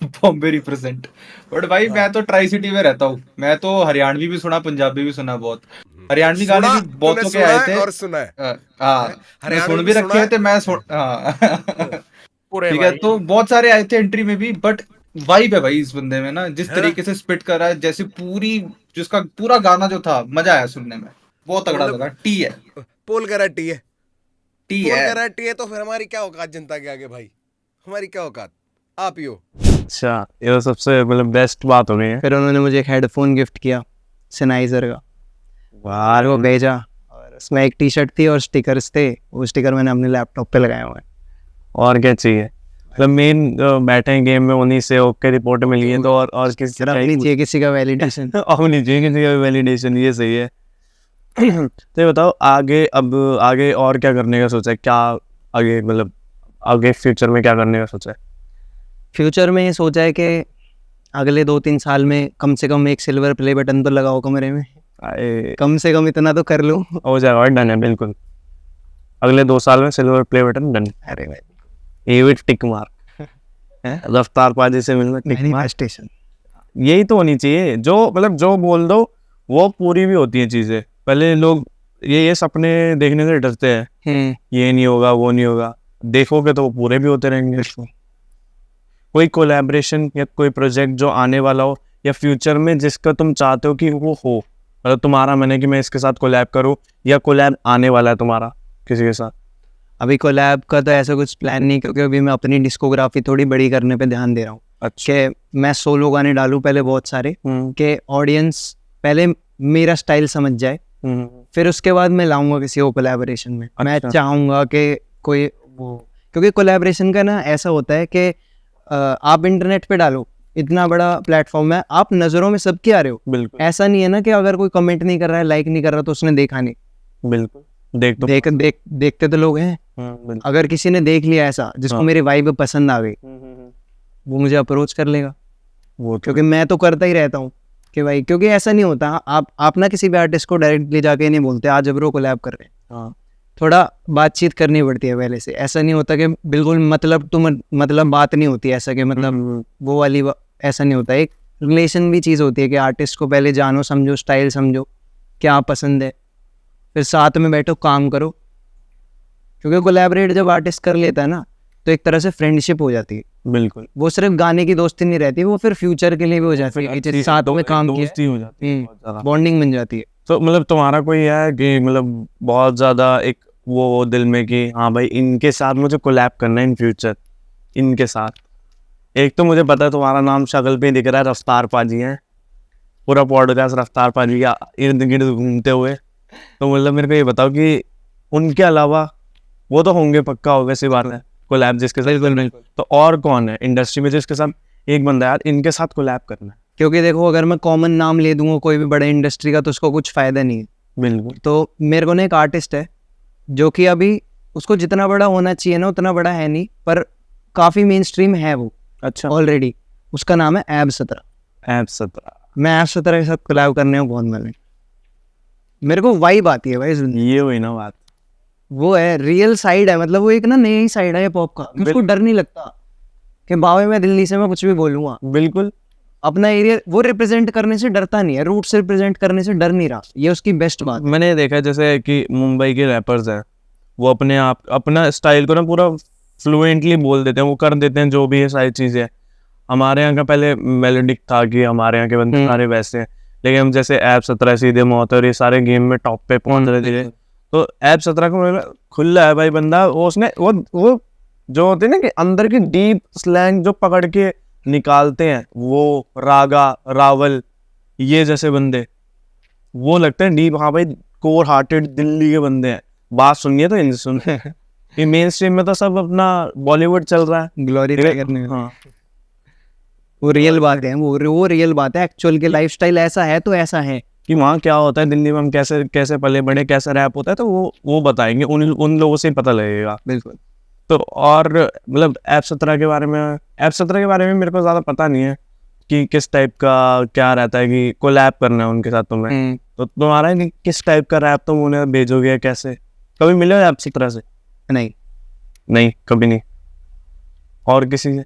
बॉम्बे रिप्रेजेंट। बट भाई मैं तो ट्राई सिटी में रहता हूँ, मैं तो हरियाणवी भी सुना, पंजाबी भी सुना, बहुत हरियाणवी गाने भी बहुतों के आए थे और सुना है। मैं सुन भी रखे थे, मैं ठीक है। तो बहुत सारे आए थे एंट्री में भी, बट वाइब है भाई इस बंदे में ना, जिस तरीके से स्पिट कर रहा है, जैसे पूरी जिसका पूरा गाना जो था, मजा आया सुनने में, बहुत तगड़ा लगा। टी है, पोल करा टी है, टी पोल है, करा टी है। तो फिर हमारी क्या औकात जनता के आगे भाई, हमारी क्या औकात, आप ही हो। अच्छा, ये तो सबसे मतलब बेस्ट बात हो गई है। फिर उन्होंने मुझे एक हेडफोन गिफ्ट किया Sennheiser का, वाह, वो भेजा, और उसमें एक टी शर्ट थी और स्टिकर्स थे। वो स्टिकर मैंने अपने लैपटॉप पे लगाए हुए हैं। और क्या चाहिए, मतलब मेन बैठे हैं गेम में, उन्हीं से ओके रिपोर्ट मिल गई है, तो और किसी नहीं चाहिए किसी का वैलिडेशन। और नहीं चाहिए किसी का वैलिडेशन, ये सही है। तो ये बताओ, आगे और क्या करने का सोचा है? क्या आगे मतलब आगे फ्यूचर में क्या करने का सोचा है? फ्यूचर में ये सोचा है कि अगले 2-3 साल में कम से कम एक सिल्वर प्ले बटन तो लगाओ कमरे में। कम से कम इतना तो कर लूं। हो जाएगा भाई, डन है बिल्कुल। अगले 2 साल में सिल्वर प्ले बटन डन। अरे भाई ये भी टिक मार्क है, रफ्तार पाजी से मिलना टिक मार्क। मैनिफेस्टेशन। यही तो होनी चाहिए, जो मतलब जो बोल दो वो पूरी भी होती है चीजें। पहले लोग ये सपने देखने से डरते हैं, ये नहीं होगा वो नहीं होगा, देखोगे तो वो पूरे भी होते रहेंगे। कोई कोलैबोरेशन या कोई प्रोजेक्ट जो आने वाला हो या फ्यूचर में जिसका तुम चाहते हो कि वो हो, मतलब तुम्हारा मन है कि मैं इसके साथ कोलैब करूँ, या कोलैब आने वाला है तुम्हारा किसी के साथ? अभी कोलैब का तो ऐसा कुछ प्लान नहीं, क्योंकि अभी मैं अपनी डिस्कोग्राफी थोड़ी बड़ी करने पे ध्यान दे रहा हूँ। अच्छा। कि मैं सोलो गाने डालूं पहले बहुत सारे, कि ऑडियंस पहले मेरा स्टाइल समझ जाए, फिर उसके बाद मैं लाऊंगा किसी को कोलैबोरेशन में। मैं चाहूंगा कि कोई वो, क्योंकि कोलैबोरेशन का ना ऐसा होता है कि आप इंटरनेट पे डालो, इतना बड़ा प्लेटफॉर्म है, आप नज़रों में सबके आ रहे हो। बिल्कुल। ऐसा नहीं है ना कि अगर कोई कमेंट नहीं कर रहा है, लाइक नहीं कर रहा, तो उसने देखा नहीं। बिल्कुल। देखते तो लोग हैं। अगर किसी ने देख लिया ऐसा जिसको मेरी वाइब पसंद आ गई, वो मुझे अप्रोच कर लेगा। वो क्योंकि मैं तो करता ही रहता हूँ कि भाई, क्योंकि ऐसा नहीं होता, आप ना किसी भी आर्टिस्ट को डायरेक्टली जाके नहीं बोलते आज ब्रो कोलैब कर रहे हैं। हाँ। थोड़ा बातचीत करनी पड़ती है पहले से। ऐसा नहीं होता कि बिल्कुल मतलब बात नहीं होती, ऐसा कि मतलब वो वाली ऐसा नहीं होता। एक रिलेशन भी चीज़ होती है कि आर्टिस्ट को पहले जानो, समझो, स्टाइल समझो, क्या पसंद है, फिर साथ में बैठो, काम करो। क्योंकि कोलैबोरेट जब आर्टिस्ट कर लेता है ना, तो एक तरह से फ्रेंडशिप हो जाती है। बिल्कुल। वो सिर्फ गाने की दोस्ती नहीं रहती, वो फिर फ्यूचर के लिए भी हो जाती है, कि साथ में काम दोस्ती हो जाती है, बॉन्डिंग बन जाती है। तो मतलब तुम्हारा कोई है कि मतलब बहुत ज़्यादा एक वो दिल में कि हाँ भाई इनके साथ मुझे कोलैब करना है इन फ्यूचर, इनके साथ? एक तो मुझे पता है तुम्हारा नाम शक्ल पे ही दिख रहा है, रफ्तार पाजी है, पूरा पॉडकास्ट रफ्तार पाजी का इर्द गिर्द घूमते हुए। तो मतलब मेरे को ये बताओ कि उनके अलावा वो तो होंगे, पक्का होगा, सी बात है, कोलैब जिसके साथ। तो और कौन है इंडस्ट्री में जिसके साथ एक बंदा यार इनके साथ कोलैब करना है? क्योंकि देखो, अगर मैं कॉमन नाम ले दूंगा कोई भी बड़े इंडस्ट्री का, तो उसको कुछ फायदा नहीं है। बिल्कुल। तो मेरे को ना एक आर्टिस्ट है जो कि अभी उसको जितना बड़ा होना चाहिए ना उतना बड़ा है नहीं, पर काफ़ी मेन स्ट्रीम है वो। अच्छा। ऑलरेडी। उसका नाम है ऐब 17। ऐब 17। मैं ऐब 17 के साथ कोलैब करने को बहुत मन है। मेरे को वाइब आती है भाई। ये हुई ना बात, वो है रियल साइड है, मतलब वो एक ना नई साइड है पॉप का। उसको डर नहीं लगता कि बावे मैं दिल्ली से मैं कुछ भी बोलूँगा। बिल्कुल। अपना एरिया वो रिप्रेजेंट करने से डरता नहीं है, रूट से रिप्रेजेंट करने से डर नहीं रहा। ये उसकी बेस्ट बात। मैंने देखा जैसे कि मुंबई के रैपर्स हैं, वो अपने आप अपना स्टाइल को ना पूरा फ्लुएंटली बोल देते हैं, वो कर देते हैं जो भी है सारी चीज़ें। हमारे यहाँ का पहले मेलोडिक था कि हमारे यहाँ के बंदे सारे वैसे हैं, लेकिन हम जैसे ऐब 17, सीधे मौत और ये सारे गेम में टॉप पे पहुंच रहे थे। तो ऐब 17 को खुला है भाई बंदा, वो उसने वो जो होते हैं ना कि अंदर की डीप स्लैंग जो पकड़ के निकालते हैं, वो रागा रावल ये जैसे बंदे, वो लगते हैं डीप। हाँ भाई, कोर हार्टेड दिल्ली के बंदे हैं, बात सुनिए तो इनसे सुनिए। ये मेन स्ट्रीम में तो सब अपना बॉलीवुड चल रहा है, ग्लोरीफाई करने में। हाँ, वो रियल बात है, वो रियल बात है। एक्चुअल के लाइफस्टाइल ऐसा है तो ऐसा है कि वहाँ क्या होता है, दिल्ली में हम कैसे कैसे पले बड़े, कैसे रैप होता है, तो वो बताएंगे, उन लोगों से ही पता लगेगा। बिल्कुल। तो और मतलब ऐब 17 के बारे में, ऐब 17 के बारे में मेरे को ज़्यादा पता नहीं है कि किस टाइप का क्या रहता है कि कोलैब करना है उनके साथ तुम्हें। तो तुम्हारा है कि किस टाइप का रैप तुम उन्हें भेजोगे, कैसे? कभी मिले हो ऐब 17 से? नहीं, कभी नहीं। और किसी से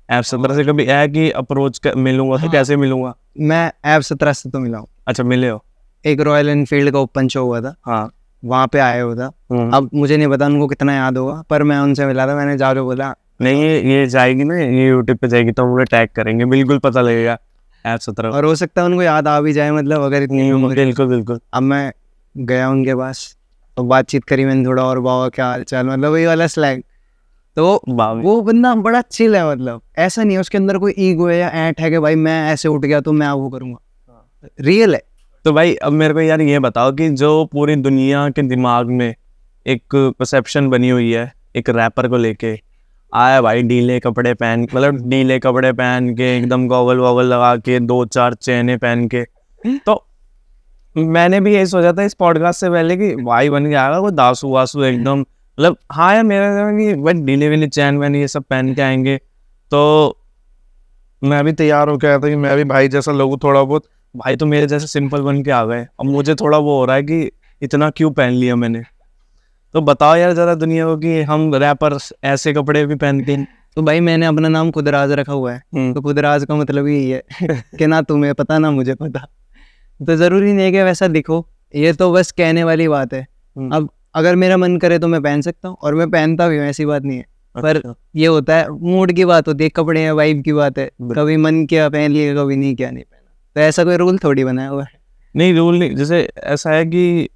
ऐब 17 से कभी है कि अप्रोच मिलूंगा? तो कैसे मिलूंगा? मैं ऐब 17 से तो मिला हूँ। अच्छा, मिले हो? एक रॉयल एनफील्ड का ओपन शो हुआ था, हाँ, वहाँ पे आया हुआ था। अब मुझे नहीं पता उनको कितना याद होगा, पर मैं उनसे मिला था। मैंने जाके बोला नहीं ये जाएगी ना, ये यूट्यूब पे जाएगी तो हम लोग टैग करेंगे, बिल्कुल पता लगेगा ऐब 17। और हो सकता है उनको याद आ भी जाए, मतलब अगर इतनी उम्र। बिल्कुल। अब मैं गया उनके पास तो बातचीत करी मैंने थोड़ा, और बाबा क्या हाल चाल, मतलब वही वाला स्लैंग। तो वो बंदा बड़ा चिल है, मतलब ऐसा नहीं है उसके अंदर कोई ईगो है या ऐंठ है कि भाई मैं ऐसे उठ गया तो मैं वो करूँगा। रियल है। तो भाई अब मेरे को यार ये बताओ कि जो पूरी दुनिया के दिमाग में एक परसेप्शन बनी हुई है एक रैपर को लेके, आया भाई डीले कपड़े पहन, मतलब डीले कपड़े पहन के एकदम गॉगल वॉगल लगा के 2-4 चेने पहन के, तो मैंने भी यही सोचा था इस पॉडकास्ट से पहले कि भाई बन के आएगा वो दासू वासू एकदम, मतलब हाँ यार मेरा डीले विले चैन वैन ये सब पहन के आएंगे। तो मैं भी तैयार होकर आया था कि मैं भी भाई जैसा लोगों थोड़ा बहुत भाई तो मेरे जैसे सिंपल बन के आ गए, अब मुझे थोड़ा वो हो रहा है कि इतना क्यों पहन लिया मैंने। तो बताओ यार जरा दुनिया को कि हम रैपर ऐसे कपड़े भी पहनते हैं। तो भाई मैंने अपना नाम खुदराज रखा हुआ है, तो खुदराज का मतलब यही है कि ना तुम्हें पता ना मुझे पता। तो जरूरी नहीं है कि वैसा दिखो, ये तो बस कहने वाली बात है। अब अगर मेरा मन करे तो मैं पहन सकता हूँ, और मैं पहनता भी हूँ, ऐसी बात नहीं है। पर ये होता है, मूड की बात होती है, कपड़े हैं, वाइब की बात है, कभी मन किया पहन लिया, कभी नहीं किया नहीं पहना। तो ऐसा कोई रूल थोड़ी बनाया हुआ है। नहीं रूल नहीं, जैसे ऐसा है कि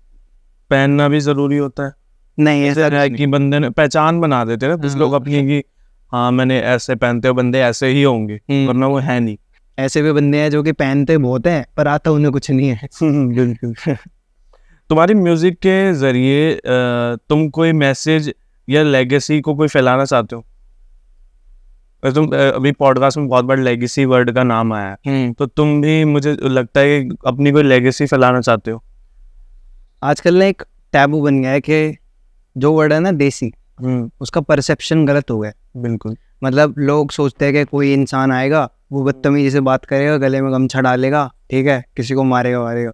पहनना भी जरूरी होता है। नहीं ऐसा ऐसा है कि बंदे ने पहचान बना देते हैं ना कुछ लोग अपनी कि हाँ मैंने ऐसे पहनते हो बंदे ऐसे ही होंगे, वरना वो है नहीं। ऐसे भी बंदे हैं जो कि पहनते बहुत हैं पर आता उन्हें कुछ नहीं है। बिल्कुल। तुम्हारी म्यूजिक के जरिए तुम कोई मैसेज या लेगेसी को कोई फैलाना चाहते हो? तुम अभी पॉडकास्ट में बहुत बार लेगेसी वर्ड का नाम आया है, तो तुम भी मुझे लगता है कि अपनी कोई लेगेसी फैलाना चाहते हो? आजकल ना एक टैबू बन गया है कि जो वर्ड है ना देसी, उसका परसेप्शन गलत हो गया है। बिल्कुल। मतलब लोग सोचते हैं कि कोई इंसान आएगा, वो बदतमीजी से बात करेगा, गले में गमछा डालेगा, ठीक है, किसी को मारेगा।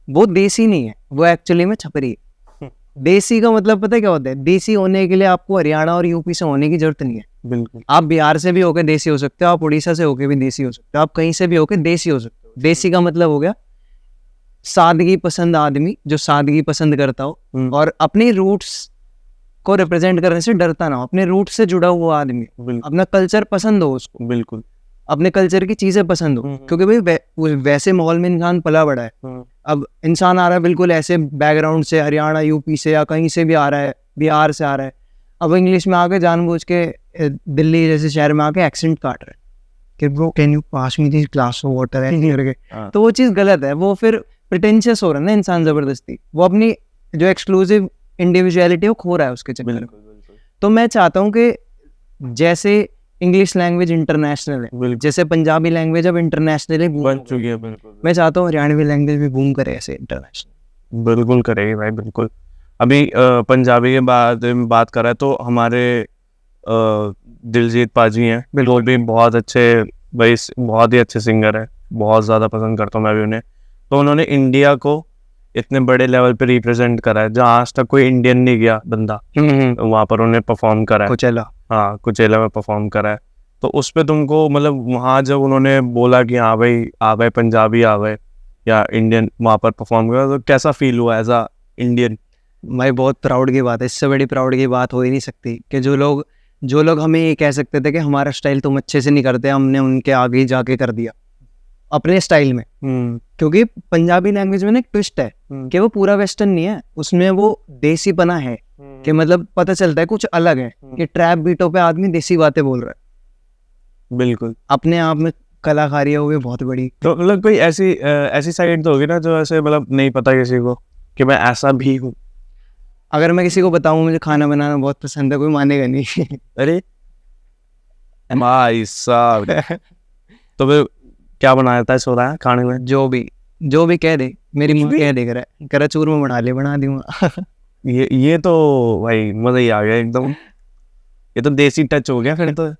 वो देसी नहीं है, वो एक्चुअली में छपरी है। देसी का मतलब पता है क्या होता है? देसी होने के लिए आपको हरियाणा और यूपी से होने की जरूरत नहीं है। बिल्कुल। आप बिहार से भी होकर देसी हो सकते हो, आप उड़ीसा से होकर भी देसी हो सकते हो, आप कहीं से भी होकर देसी हो सकते हो। देसी का मतलब हो गया सादगी पसंद आदमी, जो सादगी पसंद करता हो और अपनी रूट्स को रिप्रेजेंट करने से डरता ना हो, अपने रूट से जुड़ा हुआ आदमी, अपना कल्चर पसंद हो उसको, बिल्कुल अपने कल्चर की चीजें पसंद हो। क्योंकि भाई वैसे माहौल में इंसान पला बड़ा है। अब इंसान आ रहा है बिल्कुल ऐसे बैकग्राउंड से, हरियाणा यूपी से या कहीं से भी आ रहा है, बिहार से आ रहा है, अब इंग्लिश में आके जानबूझ के दिल्ली जैसे शहर में आके एक्सेंट काट रहे हैं कि bro can you pass me this glass of water ऐसे करके। तो वो चीज़ गलत है, वो फिर प्रिटेंशियस हो रहा है ना इंसान जबरदस्ती, वो अपनी जो एक्सक्लूसिव इंडिविजुअलिटी वो खो रहा है उसके चक्कर में। तो मैं चाहता हूँ कि जैसे इंग्लिश लैंग्वेज इंटरनेशनल है, जैसे पंजाबी लैंग्वेज अब इंटरनेशनली बन चुकी है। बिल्कुल। मैं चाहता हूँ हरियाणवी लैंग्वेज भी बूम करे ऐसे इंटरनेशनल। बिल्कुल करेगी भाई, बिल्कुल। अभी पंजाबी के बाद में बात कर रहा है तो हमारे दिलजीत पाजी हैं, वो भी बहुत अच्छे भाई, बहुत ही अच्छे सिंगर है, बहुत ज़्यादा पसंद करता हूँ मैं भी उन्हें। तो उन्होंने इंडिया को इतने बड़े लेवल पे रिप्रेजेंट करा है जहाँ आज तक कोई इंडियन नहीं गया बंदा, वहाँ पर उन्हें परफॉर्म करा है। कोचेला, हाँ कुचेला में परफॉर्म करा है। तो उस पे तुमको मतलब वहाँ जब उन्होंने बोला कि हाँ भाई आ गए पंजाबी आ गए या इंडियन वहाँ पर परफॉर्म करा, तो कैसा फील हुआ एज अ इंडियन? भाई बहुत प्राउड की बात है, इससे बड़ी प्राउड की बात हो ही नहीं सकती कि जो लोग हमें ये कह सकते थे कि हमारा स्टाइल तुम अच्छे से नहीं करते, हमने उनके आगे ही जाके कर दिया अपने स्टाइल में। क्योंकि पंजाबी लैंग्वेज में ना एक ट्विस्ट है कि वो पूरा वेस्टर्न नहीं है, उसमें वो देसीपना है कि मतलब पता चलता है कुछ अलग है कि ट्रैप बीटों पे आदमी देसी बातें बोल रहा है। बिल्कुल। अपने आप में कलाकारी है वो बहुत बड़ी। तो मतलब कोई ऐसी साइड तो होगी ना जो ऐसे मतलब नहीं पता किसी को कि मैं ऐसा भी हूँ? अगर मैं किसी को बताऊं मुझे खाना बनाना बहुत पसंद है, कोई मानेगा नहीं। अरे भाई साहब तो फिर क्या बनाया था सो रहा है खाने में? जो भी कह दे, मेरी माँ कह दे करा चूरमा बना ले, बना दूंगा। ये तो भाई मजा ही आ गया एकदम, ये तो देसी टच हो गया फिर तो।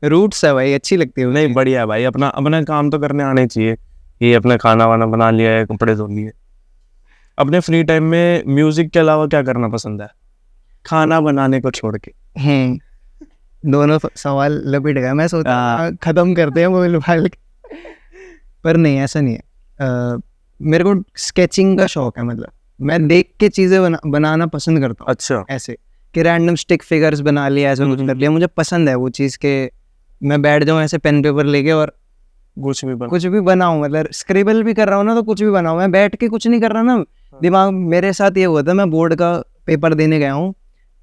रूट्स है भाई, अच्छी लगती है। नहीं बढ़िया है भाई, अपना अपना काम तो करने आने चाहिए। ये अपना खाना वाना बना लिया है, कपड़े धो लिए। अपने फ्री टाइम में म्यूजिक के अलावा क्या करना पसंद है, खाना बनाने को छोड़ के? दोनों सवाल लपेट गया, मैं सोचा खत्म करते हैं मोबाइल फाइल। पर नहीं, ऐसा नहीं है। मेरे को स्केचिंग का शौक है, मतलब मैं देख के चीज़ें बनाना पसंद करता हूँ। अच्छा। ऐसे कि रैंडम स्टिक फिगर्स बना लिया, ऐसा कुछ कर लिया, मुझे पसंद है वो चीज़ के मैं बैठ जाऊँ ऐसे पेन पेपर लेके और कुछ भी बनाऊँ। मतलब स्क्रिबल भी कर रहा हूँ ना तो कुछ भी बनाऊँ, मैं बैठ के कुछ नहीं कर रहा ना, दिमाग मेरे साथ ये हुआ था। मैं बोर्ड का पेपर देने गया हूँ,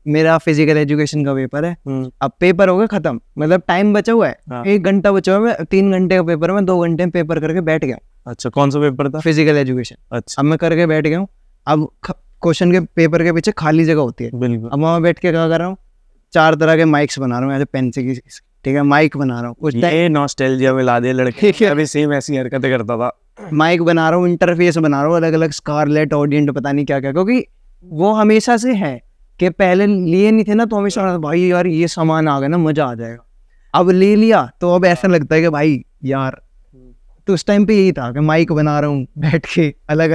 मेरा फिजिकल एजुकेशन का पेपर है। अब पेपर हो गया खत्म, मतलब टाइम बचा हुआ है, 1 घंटा बचा हुआ है, 3 घंटे का पेपर में 2 घंटे में पेपर करके बैठ गया। अच्छा, कौन सा पेपर था? Physical education. अच्छा। अब मैं करके बैठ गया हूँ, अब क्वेश्चन के पेपर के पीछे खाली जगह होती है। बिल्कुल। अब वहाँ बैठ के क्या कर रहा हूँ, 4 तरह के माइक्स बना रहा हूँ, ऐसे पेन से, ठीक है, माइक बना रहा हूँ। ये नॉस्टैल्जिया में ला दिया लड़के, अभी सेम ऐसी हरकतें करता था। माइक बना रहा हूँ, इंटरफेस बना रहा हूँ, अलग अलग स्कारलेट, ऑडियंट, पता नहीं क्या क्या, क्योंकि वो हमेशा से है कि पहले लिए नहीं थे ना तो हमेशा भाई यार ये सामान आ गया ना मजा आ जाएगा। अब ले लिया तो अब ऐसा लगता है कि भाई यार तो उस टाइम पे यही था कि माइक बना रहा हूँ बैठ के, अलग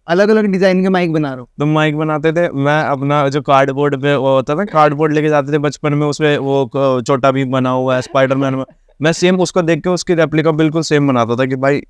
अलग डिजाइन के माइक बना रहा हूँ। तुम माइक बनाते थे, मैं अपना जो कार्डबोर्ड पे वो होता था, कार्डबोर्ड लेके जाते थे बचपन में, उसमें वो छोटा भी बना हुआ है स्पाइडरमैन में, मैं सेम उसको देख के उसकी रेप्लिका बिल्कुल सेम बनाता था कि भाई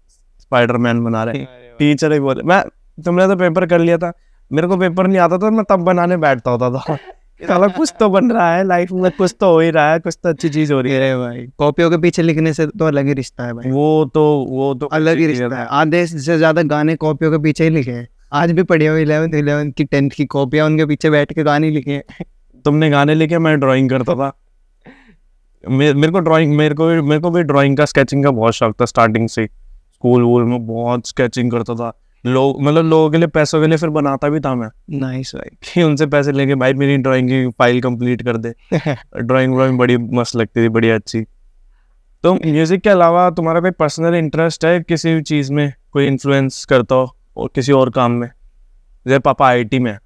स्पाइडरमैन बना रहे। टीचर ही बोले, मैं तुमने तो पेपर कर लिया था, मेरे को पेपर नहीं आता था, मैं तब बनाने बैठता होता था। साला कुछ तो बन रहा है लाइफ में, कुछ तो हो ही रहा है, कुछ तो अच्छी चीज हो रही है। अरे भाई कॉपियों के पीछे लिखने से तो अलग ही रिश्ता है भाई, वो तो अलग ही रिश्ता है। आधे से ज्यादा गाने कॉपियों के पीछे ही लिखे हैं। आज भी पढ़े हुए 11th की 10th की कॉपियां, उनके पीछे बैठ के गाने लिखे हैं। तुमने गाने लिखे, मैं ड्राइंग करता था। मेरे को भी ड्राइंग का, स्केचिंग का बहुत शौक था स्टार्टिंग से। स्कूल वूल में बहुत स्केचिंग करता था। लोगों के लिए, पैसों के लिए फिर बनाता भी था मैं, नाइस भाई। कि उनसे पैसे लेके भाई मेरी ड्राइंग की फाइल कंप्लीट कर दे। ड्राइंग बड़ी मस्त लगती थी, बड़ी अच्छी। तो म्यूजिक के अलावा तुम्हारा कोई पर्सनल इंटरेस्ट है किसी भी चीज़ में, कोई इन्फ्लुएंस करता हो और किसी और काम में? जैसे पापा आईटी में,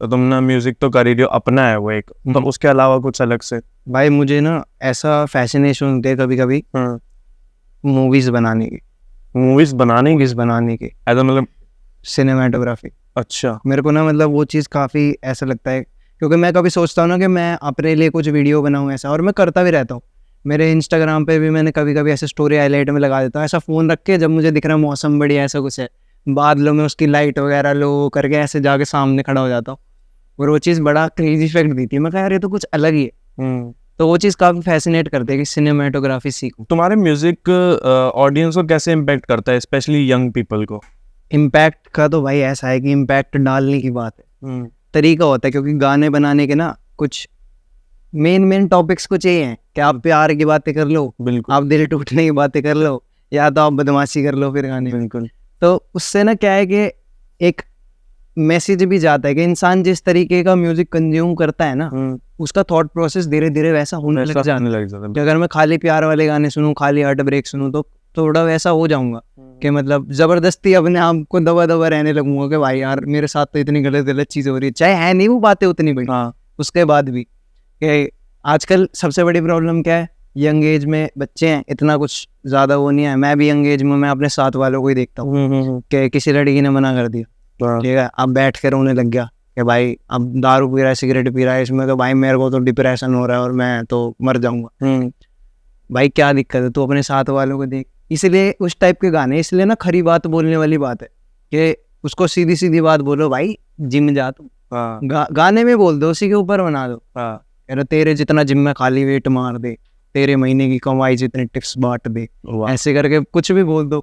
तो तुमने म्यूजिक तो कर ही रही हो, अपना है वो एक, तो उसके अलावा कुछ अलग से? भाई मुझे ना ऐसा फैसिनेशन होते है कभी कभी मूवीज बनाने की, मूवीज बनाने की ऐसा, मतलब सिनेमाटोग्राफी। अच्छा। मेरे को ना मतलब वो चीज़ काफ़ी ऐसा लगता है, क्योंकि मैं कभी सोचता हूँ ना कि मैं अपने लिए कुछ वीडियो बनाऊँ ऐसा, और मैं करता भी रहता हूँ। मेरे इंस्टाग्राम पे भी मैंने कभी कभी ऐसे स्टोरी हाईलाइट में लगा देता हूँ, ऐसा फ़ोन रख के, जब मुझे दिख रहा है मौसम बढ़िया ऐसा कुछ है, बादलों में उसकी लाइट वगैरह लो करके ऐसे जाके सामने खड़ा हो जाता हूँ, और वो चीज़ बड़ा क्रेजी इफेक्ट देती है। मैं कहा यार ये तो कुछ अलग ही है। तो वो चीज़ काफ़ी फैसिनेट करती है कि सिनेमाटोग्राफी सीखूं। तुम्हारे म्यूजिक ऑडियंस को कैसे इम्पैक्ट करता है, स्पेशली यंग पीपल को? इम्पैक्ट का तो भाई ऐसा है कि इम्पैक्ट डालने की बात है, तरीका होता है। क्योंकि गाने बनाने के ना कुछ मेन टॉपिक्स कुछ ये हैं कि आप प्यार की बातें कर लो, बिल्कुल, आप दिल टूटने की बातें कर लो, या तो आप बदमाशी कर लो फिर गाने में। बिल्कुल। तो उससे ना क्या है कि एक मैसेज भी जाता है कि इंसान जिस तरीके का म्यूजिक कंज्यूम करता है ना, उसका थॉट प्रोसेस धीरे धीरे वैसा होने लग जाता है। कि अगर मैं खाली प्यार वाले गाने सुनूं, खाली हार्ट ब्रेक सुनूं, तो थोड़ा वैसा हो जाऊंगा कि मतलब जबरदस्ती अपने आप को दबा दबा रहने लगूंगा कि भाई यार मेरे साथ तो इतनी गलत चीज़ हो रही है, चाहे है नहीं वो बातें उतनी बड़ी। उसके बाद भी कि आजकल सबसे बड़ी प्रॉब्लम क्या है, यंग एज में बच्चे हैं, इतना कुछ ज़्यादा वो नहीं है। मैं भी यंग एज में, मैं अपने साथ वालों को ही देखता हूँ कि किसी लड़की ने मना कर दिया, ठीक है, अब बैठ कर रोने लग गया कि भाई अब दारू पी रहा है, सिगरेट पी रहा है, इसमें तो भाई मेरे को तो डिप्रेशन हो रहा है और मैं तो मर जाऊंगा। भाई क्या दिक्कत है, तू अपने साथ वालों को देख। इसलिए उस टाइप के गाने, इसलिए ना खरी बात बोलने वाली बात है कि उसको सीधी सीधी बात बोलो, भाई जिम जा तू, गाने में बोल दो, उसी के ऊपर बना दो। अरे तेरे जितना जिम में खाली वेट मार दे, तेरे महीने की कमाई जितने टिप्स बांट दे, ऐसे करके कुछ भी बोल दो,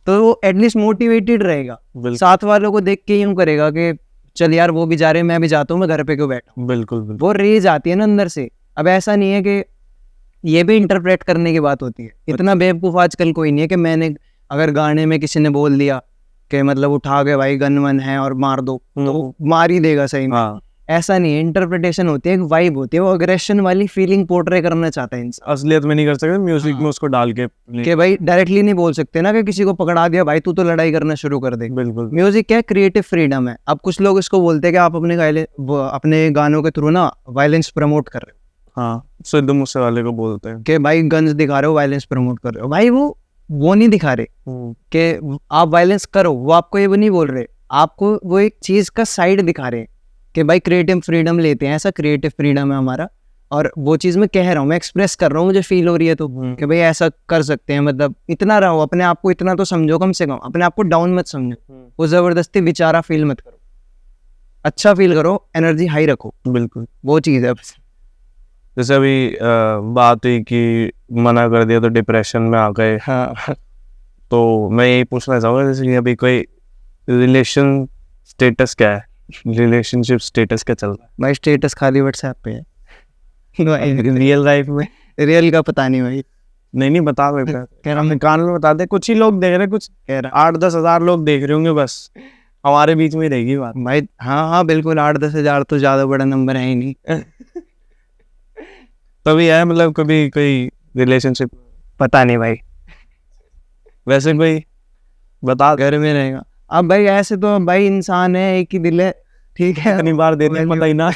तो वो एटलीस्ट मोटिवेटेड रहेगा। साथ वालों को देख के यूं करेगा कि चल यार वो भी जा रहे हैं, मैं भी जाता हूँ, मैं घर पे क्यों बैठा। बिल्कुल। वो रेज आती है ना अंदर से। अब ऐसा नहीं है कि ये भी इंटरप्रेट करने की बात होती है। इतना बेवकूफ़ आजकल कोई नहीं है कि मैंने अगर गाने में किसी ने बोल दिया कि मतलब उठा के भाई गन वन है और मार दो, तो मार ही देगा सही में। ऐसा नहीं है, इंटरप्रिटेशन होती है, एक वाइब होती है, वो अग्रेशन वाली फीलिंग पोर्ट्रे करना चाहता है इंसान। असलियत में नहीं कर सकते म्यूजिक में उसको डाल के, कि भाई डायरेक्टली नहीं बोल सकते ना कि किसी को पकड़ा दिया भाई तू तो लड़ाई करना शुरू कर दे। बिल्कुल। म्यूजिक क्या है, क्रिएटिव फ्रीडम है। अब कुछ लोग इसको बोलते हैं कि आप अपने गानों के थ्रू ना वायलेंस प्रमोट कर रहे हो। हाँ, सिद्धू मूसे वाले को बोलते हैं कि भाई गन्स दिखा रहे हो, वायलेंस प्रमोट कर रहे हो। भाई वो नहीं दिखा रहे कि आप वायलेंस करो, वो आपको ये नहीं बोल रहे, आपको वो एक चीज का साइड दिखा रहे हैं कि भाई क्रिएटिव फ्रीडम लेते हैं, ऐसा क्रिएटिव फ्रीडम है हमारा, और वो चीज़ मैं कह रहा हूँ, मैं एक्सप्रेस कर रहा हूँ, मुझे फील हो रही है तो कि भाई ऐसा कर सकते हैं। मतलब इतना रहो, अपने आप को इतना तो समझो, कम से कम अपने आप को डाउन मत समझो, वो ज़बरदस्ती बेचारा फील मत करो, अच्छा फील करो, एनर्जी हाई रखो। बिल्कुल, वो चीज़ है। जैसे अभी बात हुई कि मना कर दिया तो डिप्रेशन में आ गए। हाँ, तो मैं यही पूछना चाहूँगा, जैसे कि अभी कोई रिलेशन स्टेटस क्या है, रिलेशनशिप स्टेटस क्या चल रहा है? भाई स्टेटस खाली व्हाट्सएप पे है। रियल लाइफ में रियल का पता नहीं भाई। नहीं बता रहे, कह रहा मैं कान में बता दे, कुछ ही लोग देख रहे, कुछ 8-10 हज़ार लोग देख रहे होंगे, बस हमारे बीच में रहेगी बात भाई। हाँ बिल्कुल, 8-10 हज़ार तो ज़्यादा बड़ा नंबर है ही नहीं। तभी है, मतलब कभी कोई रिलेशनशिप पता नहीं भाई, वैसे कोई बता घर में रहेगा। अब भाई ऐसे तो भाई इंसान है, एक ही दिल है, ठीक है, इतनी बार देते हैं, पता ही ना।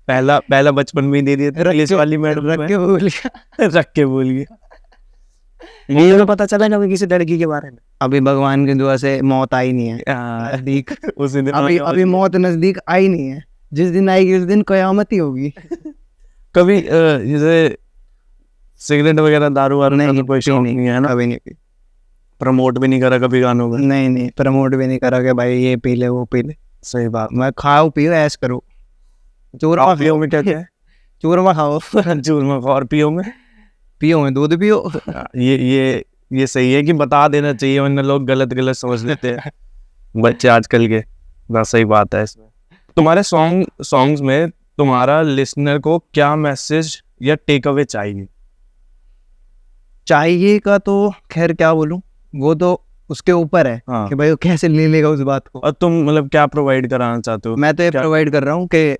पहला बचपन में ही दे दिए थे, पुलिस वाली मैडम रख के भूल गया। रख के भूल गया। मुझे तो पता चला कभी किसी लड़की के बारे में। अभी भगवान की दुआ से मौत आई नहीं है नजदीक। उसी दिन अभी मौत नजदीक आई नहीं है, जिस दिन आएगी उस दिन कयामत ही होगी। कभी जैसे सिगरेट वगैरह दारू वारू का तो कोई शौक नहीं है ना? कभी नहीं, प्रमोट भी नहीं करा कभी गानों में? नहीं प्रमोट भी नहीं करा कि भाई ये पी ले वो पी ले। सही बात। मैं खाओ पियो ऐश करो, चूरमा पियो में क्या क्या है? चूरमा खाओ चूरमा खाओ और पियो में पियो में दूध पियो। ये सही है कि बता देना चाहिए, वरना लोग गलत समझ लेते हैं बच्चे आजकल के। बस सही बात है इसमें। तुम्हारे सॉन्ग्स में तुम्हारा लिसनर को क्या मैसेज या टेक अवे चाहिए? चाहिए का तो खैर क्या बोलूं, वो तो उसके ऊपर है हाँ। कि भाई वो कैसे ले लेगा उस बात को। और तुम मतलब क्या प्रोवाइड कराना चाहते हो? मैं तो ये प्रोवाइड कर रहा हूँ कि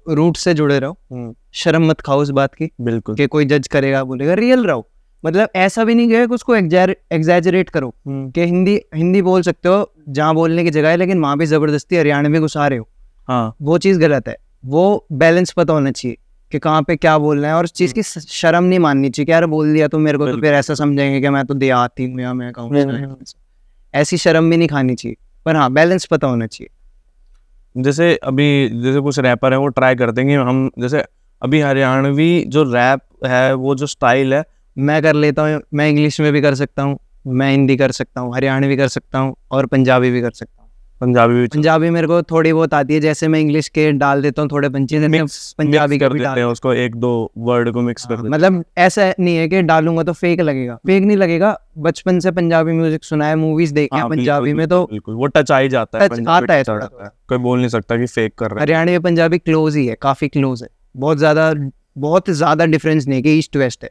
रूट से जुड़े रहो, शर्म मत खाओ उस बात की बिल्कुल कि कोई जज करेगा बोलेगा, रियल रहो। मतलब ऐसा भी नहीं गया कि उसको एग्जैजरेट करो कि हिंदी बोल सकते हो जहाँ बोलने की जगह है, लेकिन वहाँ भी जबरदस्ती हरियाणवी घुसा रहे हो। हाँ वो चीज़ गलत है। वो बैलेंस पता होना चाहिए कि कहाँ पे क्या बोलना है, और उस चीज़ की शर्म नहीं माननी चाहिए कि यार बोल दिया तो मेरे को तो फिर ऐसा समझेंगे कि मैं तो देहाती हूँ या मैं कहूँ। ऐसी शर्म भी नहीं खानी चाहिए, पर हाँ बैलेंस पता होना चाहिए। जैसे कुछ रैपर है वो ट्राई करते हैं कि हम जैसे अभी हरियाणवी जो रैप है वो जो स्टाइल है मैं कर लेता हूँ, मैं इंग्लिश में भी कर सकता हूँ, मैं हिंदी कर सकता हूँ, हरियाणवी कर सकता हूँ और पंजाबी भी कर सकता हूँ। पंजाबी मेरे को थोड़ी बहुत आती है, जैसे मैं इंग्लिश के डाल देता हूँ थोड़े पंचे, पंजाबी का भी डाल हैं उसको, एक दो वर्ड को मिक्स कर देते हैं। मतलब ऐसा नहीं है कि डालूंगा तो फेक लगेगा, फेक नहीं लगेगा। बचपन से पंजाबी म्यूजिक सुना है, मूवीज देखे हैं पंजाबी में, तो बिल्कुल वो टच आ ही जाता है, टच आता है थोड़ा। कोई बोल नहीं सकता कि फेक कर रहा है। हरियाणवी पंजाबी क्लोज ही है, काफी क्लोज है, बहुत ज्यादा डिफरेंस नहीं है कि ईस्ट वेस्ट है,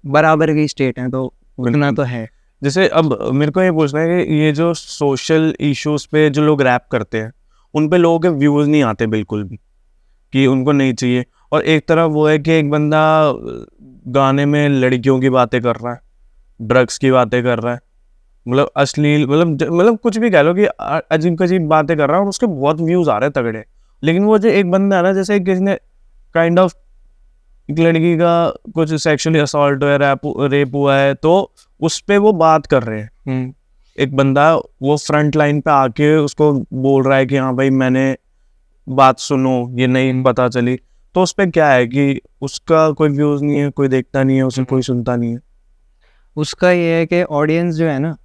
बराबर की स्टेट है, तो उतना तो है। जैसे अब मेरे को ये पूछना है कि ये जो सोशल इश्यूज पे जो लोग रैप करते हैं उन पे लोगों के व्यूज नहीं आते बिल्कुल भी, कि उनको नहीं चाहिए। और एक तरफ वो है कि एक बंदा गाने में लड़कियों की बातें कर रहा है, ड्रग्स की बातें कर रहा है, मतलब अश्लील, मतलब कुछ भी कह लो कि अजीब अजीब बातें कर रहा है, और उसके बहुत व्यूज आ रहे हैं तगड़े। लेकिन वो जो एक बंदा है ना, जैसे किसी ने काइंड ऑफ एक लड़की का कुछ सेक्सुअली असॉल्ट हुआ है, रेप हुआ है, तो उस पे वो बात कर रहे हैं। एक बंदा वो फ्रंट लाइन पे आके उसको बोल रहा है कि हाँ भाई मैंने बात सुनो, ये नहीं पता चली, तो उस पे क्या है कि उसका कोई व्यूज नहीं है, कोई देखता नहीं है उसे, कोई सुनता नहीं है। उसका ये है कि ऑडियंस जो है ना,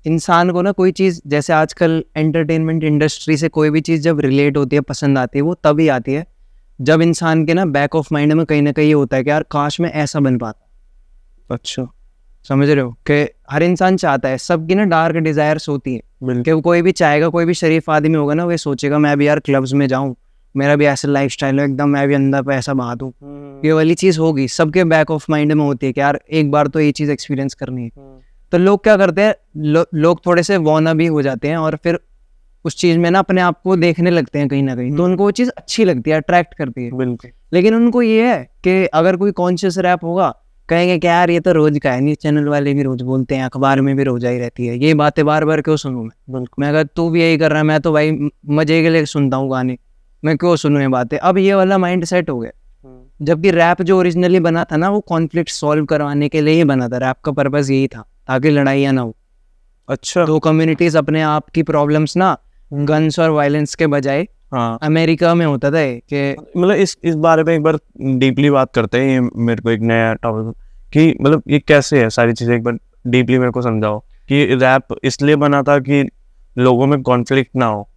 इंसान को ना कोई चीज़, जैसे आजकल एंटरटेनमेंट इंडस्ट्री से कोई भी चीज़ जब रिलेट होती है, पसंद आती है, वो तभी आती है जब इंसान के ना बैक ऑफ माइंड में कहीं ना कहीं ये होता है कि यार काश मैं ऐसा बन पाता। अच्छा, समझ रहे हो कि हर इंसान चाहता है, सबकी ना डार्क डिजायर्स होती है कि कोई भी चाहेगा, कोई भी शरीफ आदमी होगा ना, वो सोचेगा मैं भी यार क्लब्स में जाऊं, मेरा भी ऐसा लाइफस्टाइल हो एकदम, मैं भी अंदर पैसा बहा दूं। ये वाली चीज़ होगी, सबके बैक ऑफ माइंड में होती है कि यार एक बार तो ये चीज़ एक्सपीरियंस करनी है। तो लोग क्या करते हैं, लोग थोड़े से वॉना भी हो जाते हैं और फिर उस चीज़ में ना अपने आप को देखने लगते हैं कहीं ना कहीं, तो उनको वो चीज़ अच्छी लगती है, अट्रैक्ट करती है। बिल्कुल। लेकिन उनको ये है कि अगर कोई कॉन्शियस रैप होगा, कहेंगे कि यार ये तो रोज का है, न्यूज़ चैनल वाले भी रोज बोलते हैं, अखबार में भी रोज आई रहती है, ये बातें बार बार क्यों सुनूं मैं अगर तू भी यही कर रहा है, मैं तो भाई मजे के लिए सुनता हूँ गाने, मैं क्यों सुनूं ये बातें। अब ये वाला माइंड सेट हो गया। जबकि रैप जो ओरिजिनली बना था ना, वो कॉन्फ्लिक्ट सॉल्व करवाने के लिए ही बना था। रैप का पर्पस यही था ताकि लड़ाइयाँ ना हो। अच्छा, दो कम्युनिटीज अपने आप की प्रॉब्लम्स ना गन्स और वायलेंस के बजाय, हाँ अमेरिका में होता था कि मतलब इस बारे में एक बार डीपली बात करते हैं। ये मेरे को एक नया टॉपिक कि मतलब ये कैसे है सारी चीज़ें, एक बार डीपली मेरे को समझाओ कि रैप इसलिए बना था कि लोगों में कॉन्फ्लिक्ट ना हो।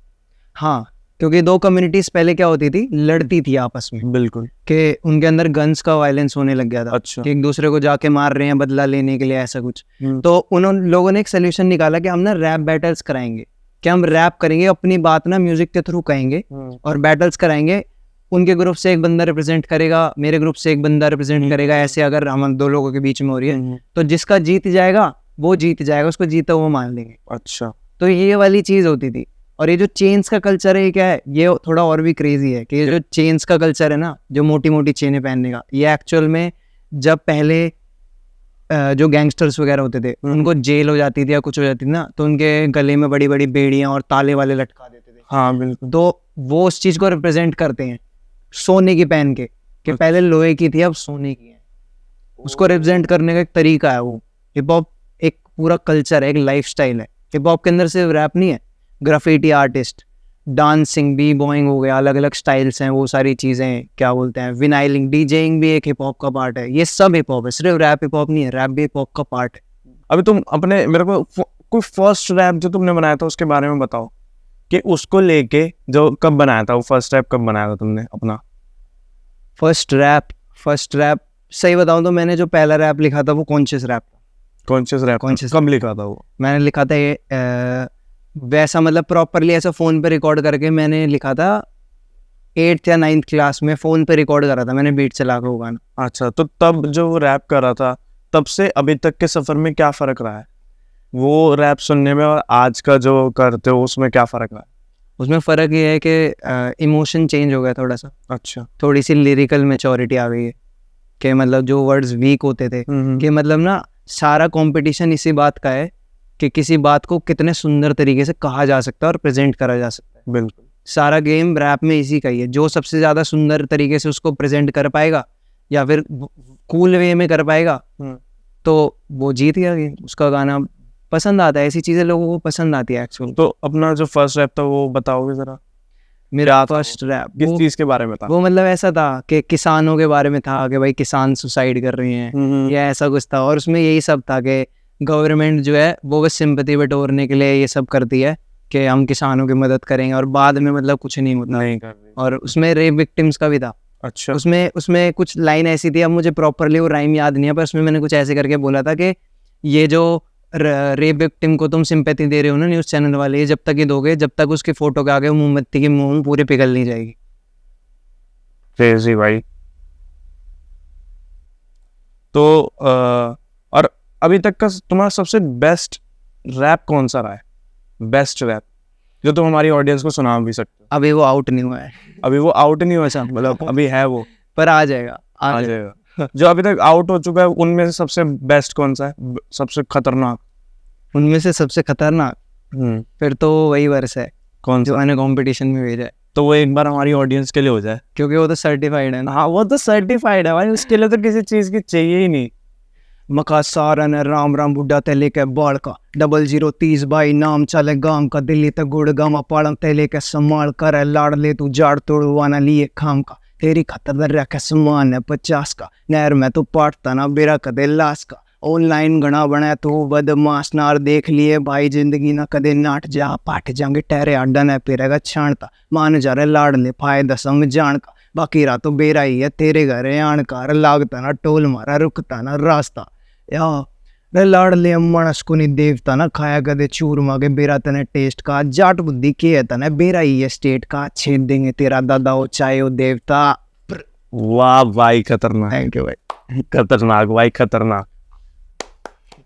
हाँ, क्योंकि दो कम्युनिटीज पहले क्या होती थी, लड़ती थी आपस में, बिल्कुल, कि उनके अंदर गन्स का वायलेंस होने लग गया था। अच्छा, कि एक दूसरे को जाके मार रहे हैं बदला लेने के लिए, ऐसा कुछ। तो उन लोगों ने एक सोल्यूशन निकाला कि हम ना रैप बैटल्स कराएंगे, कि हम रैप करेंगे, अपनी बात ना म्यूजिक के थ्रू कहेंगे और बैटल्स कराएंगे। उनके ग्रुप से एक बंदा रिप्रेजेंट करेगा, मेरे ग्रुप से एक बंदा रिप्रेजेंट करेगा, ऐसे अगर हम दो लोगों के बीच में हो रही है तो जिसका जीत जाएगा वो जीत जाएगा, उसको जीता वो मान लेंगे। अच्छा, तो ये वाली चीज होती थी। और ये जो चेन्स का कल्चर है, क्या है, ये थोड़ा और भी क्रेजी है कि ये जो चेन्स का कल्चर है ना, जो मोटी मोटी चेनें पहनने का, ये एक्चुअल में जब पहले जो गैंगस्टर्स वगैरह होते थे उनको जेल हो जाती थी या कुछ हो जाती थी ना, तो उनके गले में बड़ी बड़ी बेड़ियां और ताले वाले लटका देते थे। हाँ बिल्कुल। तो वो उस चीज को रिप्रेजेंट करते हैं सोने की पहन के, कि पहले लोहे की थी अब सोने की है। उसको रिप्रेजेंट करने का एक तरीका है वो, हिप हॉप एक पूरा कल्चर है, एक लाइफस्टाइल है। हिप हॉप के अंदर सिर्फ रैप नहीं है, graffiti artist, dancing, B boying हो गया, अलग अलग स्टाइल्स हैं, वो सारी चीज़ें क्या बोलते हैं, विनाइलिंग, डीजेइंग भी एक हिप हॉप का पार्ट है। ये सब हिप हॉप है, सिर्फ रैप हिप हॉप नहीं है, रैप भी हिप हॉप का पार्ट है। अभी तुम अपने मेरे को कोई फर्स्ट रैप जो तुमने बनाया था उसके बारे में बताओ, कि उसको लेके जो कब बनाया था, वो फर्स्ट रैप कब बनाया था तुमने अपना? फर्स्ट रैप सही बताऊं तो मैंने जो पहला रैप लिखा था वो कॉन्शियस रैप था। कॉन्शियस रैप Conscious कब लिखा था वो? मैंने लिखा था ये वैसा मतलब प्रॉपरली ऐसा फ़ोन पे रिकॉर्ड करके मैंने लिखा था 8th या 9th क्लास में, फ़ोन पे रिकॉर्ड करा था मैंने बीट चला के वो गाना। अच्छा, तो तब जो वो रैप कर रहा था तब से अभी तक के सफ़र में क्या फ़र्क रहा है? वो रैप सुनने में और आज का जो करते हो उसमें क्या फ़र्क रहा है? उसमें फ़र्क ये है कि इमोशन चेंज हो गया थोड़ा सा, अच्छा। थोड़ी सी लिरिकल मैच्योरिटी आ गई है, कि मतलब जो वर्ड्स वीक होते थे, कि मतलब ना सारा कंपटीशन इसी बात का है कि किसी बात को कितने सुंदर तरीके से कहा जा सकता है और प्रेजेंट करा जा सकता है। बिल्कुल, सारा गेम रैप में इसी का ही है, जो सबसे ज़्यादा सुंदर तरीके से उसको प्रेजेंट कर पाएगा या फिर कूल वे में कर पाएगा तो वो जीत गया गेम। उसका गाना पसंद आता है, ऐसी चीज़ें लोगों को पसंद आती है एक्चुअली। तो अपना जो फर्स्ट रैप था वो बताओगे ज़रा, मेरा फर्स्ट रैप किस चीज़ के बारे में था? वो मतलब ऐसा था कि किसानों के बारे में था, कि भाई किसान सुसाइड कर रहे हैं या ऐसा कुछ था, और उसमें यही सब था कि गवर्नमेंट जो है वो बस सिंपैथी बटोरने के लिए ये सब करती है कि हम किसानों की मदद करेंगे, और बाद में मतलब कुछ नहीं होता। नहीं कर रही। और उसमें रेप विक्टिम्स का भी था। अच्छा। उसमें कुछ लाइन ऐसी थी, अब मुझे प्रॉपरली वो राइम याद नहीं है, पर उसमें मैंने कुछ ऐसे करके बोला था कि ये जो रेप विक्टिम को तुम सिंपैथी दे रहे हो ना न्यूज़ चैनल वाले, ये जब तक ये दोगे, जब तक उसकी फोटो के आगे मोमबत्ती की मोम पूरी पिघल नहीं जाएगी। क्रेजी भाई। तो और अभी तक का तुम्हारा सबसे बेस्ट रैप कौन सा रहा है? बेस्ट रैप जो तुम हमारी ऑडियंस को सुना भी सकते हो। अभी वो आउट नहीं हुआ है, अभी वो आउट नहीं हुआ, अच्छा मतलब अभी है वो, पर आ जाएगा आ जाएगा। जो अभी तक आउट हो चुका है उनमें से सबसे बेस्ट कौन सा है, सबसे खतरनाक? उनमें से सबसे खतरनाक फिर तो वही वर्ष है कौन जो सा? मैंने कंपटीशन में भेजा है, तो वो एक बार हमारी ऑडियंस के लिए हो जाए। क्योंकि वो तो सर्टिफाइड है ना। हाँ, वो तो सर्टिफाइड है भाई, उसके लिए तो किसी चीज़ की चाहिए ही नहीं। मका सारन राम राम बुड्ढा तेले के बाल का 0030 भाई नाम चले गाम का दिल्ली तक गुड़ गामा पाड़म तेले के संभाल कर लाड़ ले तू जाड़ तोड़वाना लिए खाम का तेरी खतर दर्या के समान है 50 का नहर में तो पाटता ना बेरा कदे लाश का ऑनलाइन घना बना तो बदमाश नार देख लिए भाई जिंदगी ना कदे नाट जा पाट जांगे टहरे अड्डा न पेरेगा छाणता मान जा रे लाड़ ले फायदा समझान का बाकी रातों बेरा ही है तेरे घरे आणकार लागता ना टोल मारा रुकता ना रास्ता या रे लाड़ ले मानस को नहीं देवता ना खाया कदे चूरमा के बेरा तने टेस्ट का जाट बुद्धि के है तने बेरा ही है स्टेट का छेद देंगे तेरा दादा हो चाहे हो देवता। वाह भाई, खतरनाक। थैंक यू भाई, खतरनाक भाई, खतरनाक।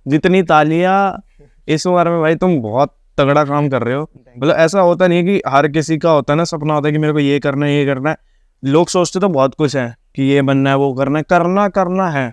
जितनी तालियां इस उम्र में भाई, तुम बहुत तगड़ा काम कर रहे हो। मतलब ऐसा होता नहीं है कि हर किसी का होता है ना, सपना होता है कि मेरे को ये करना है, ये करना है। लोग सोचते तो बहुत कुछ है कि ये बनना है, वो करना है, करना है।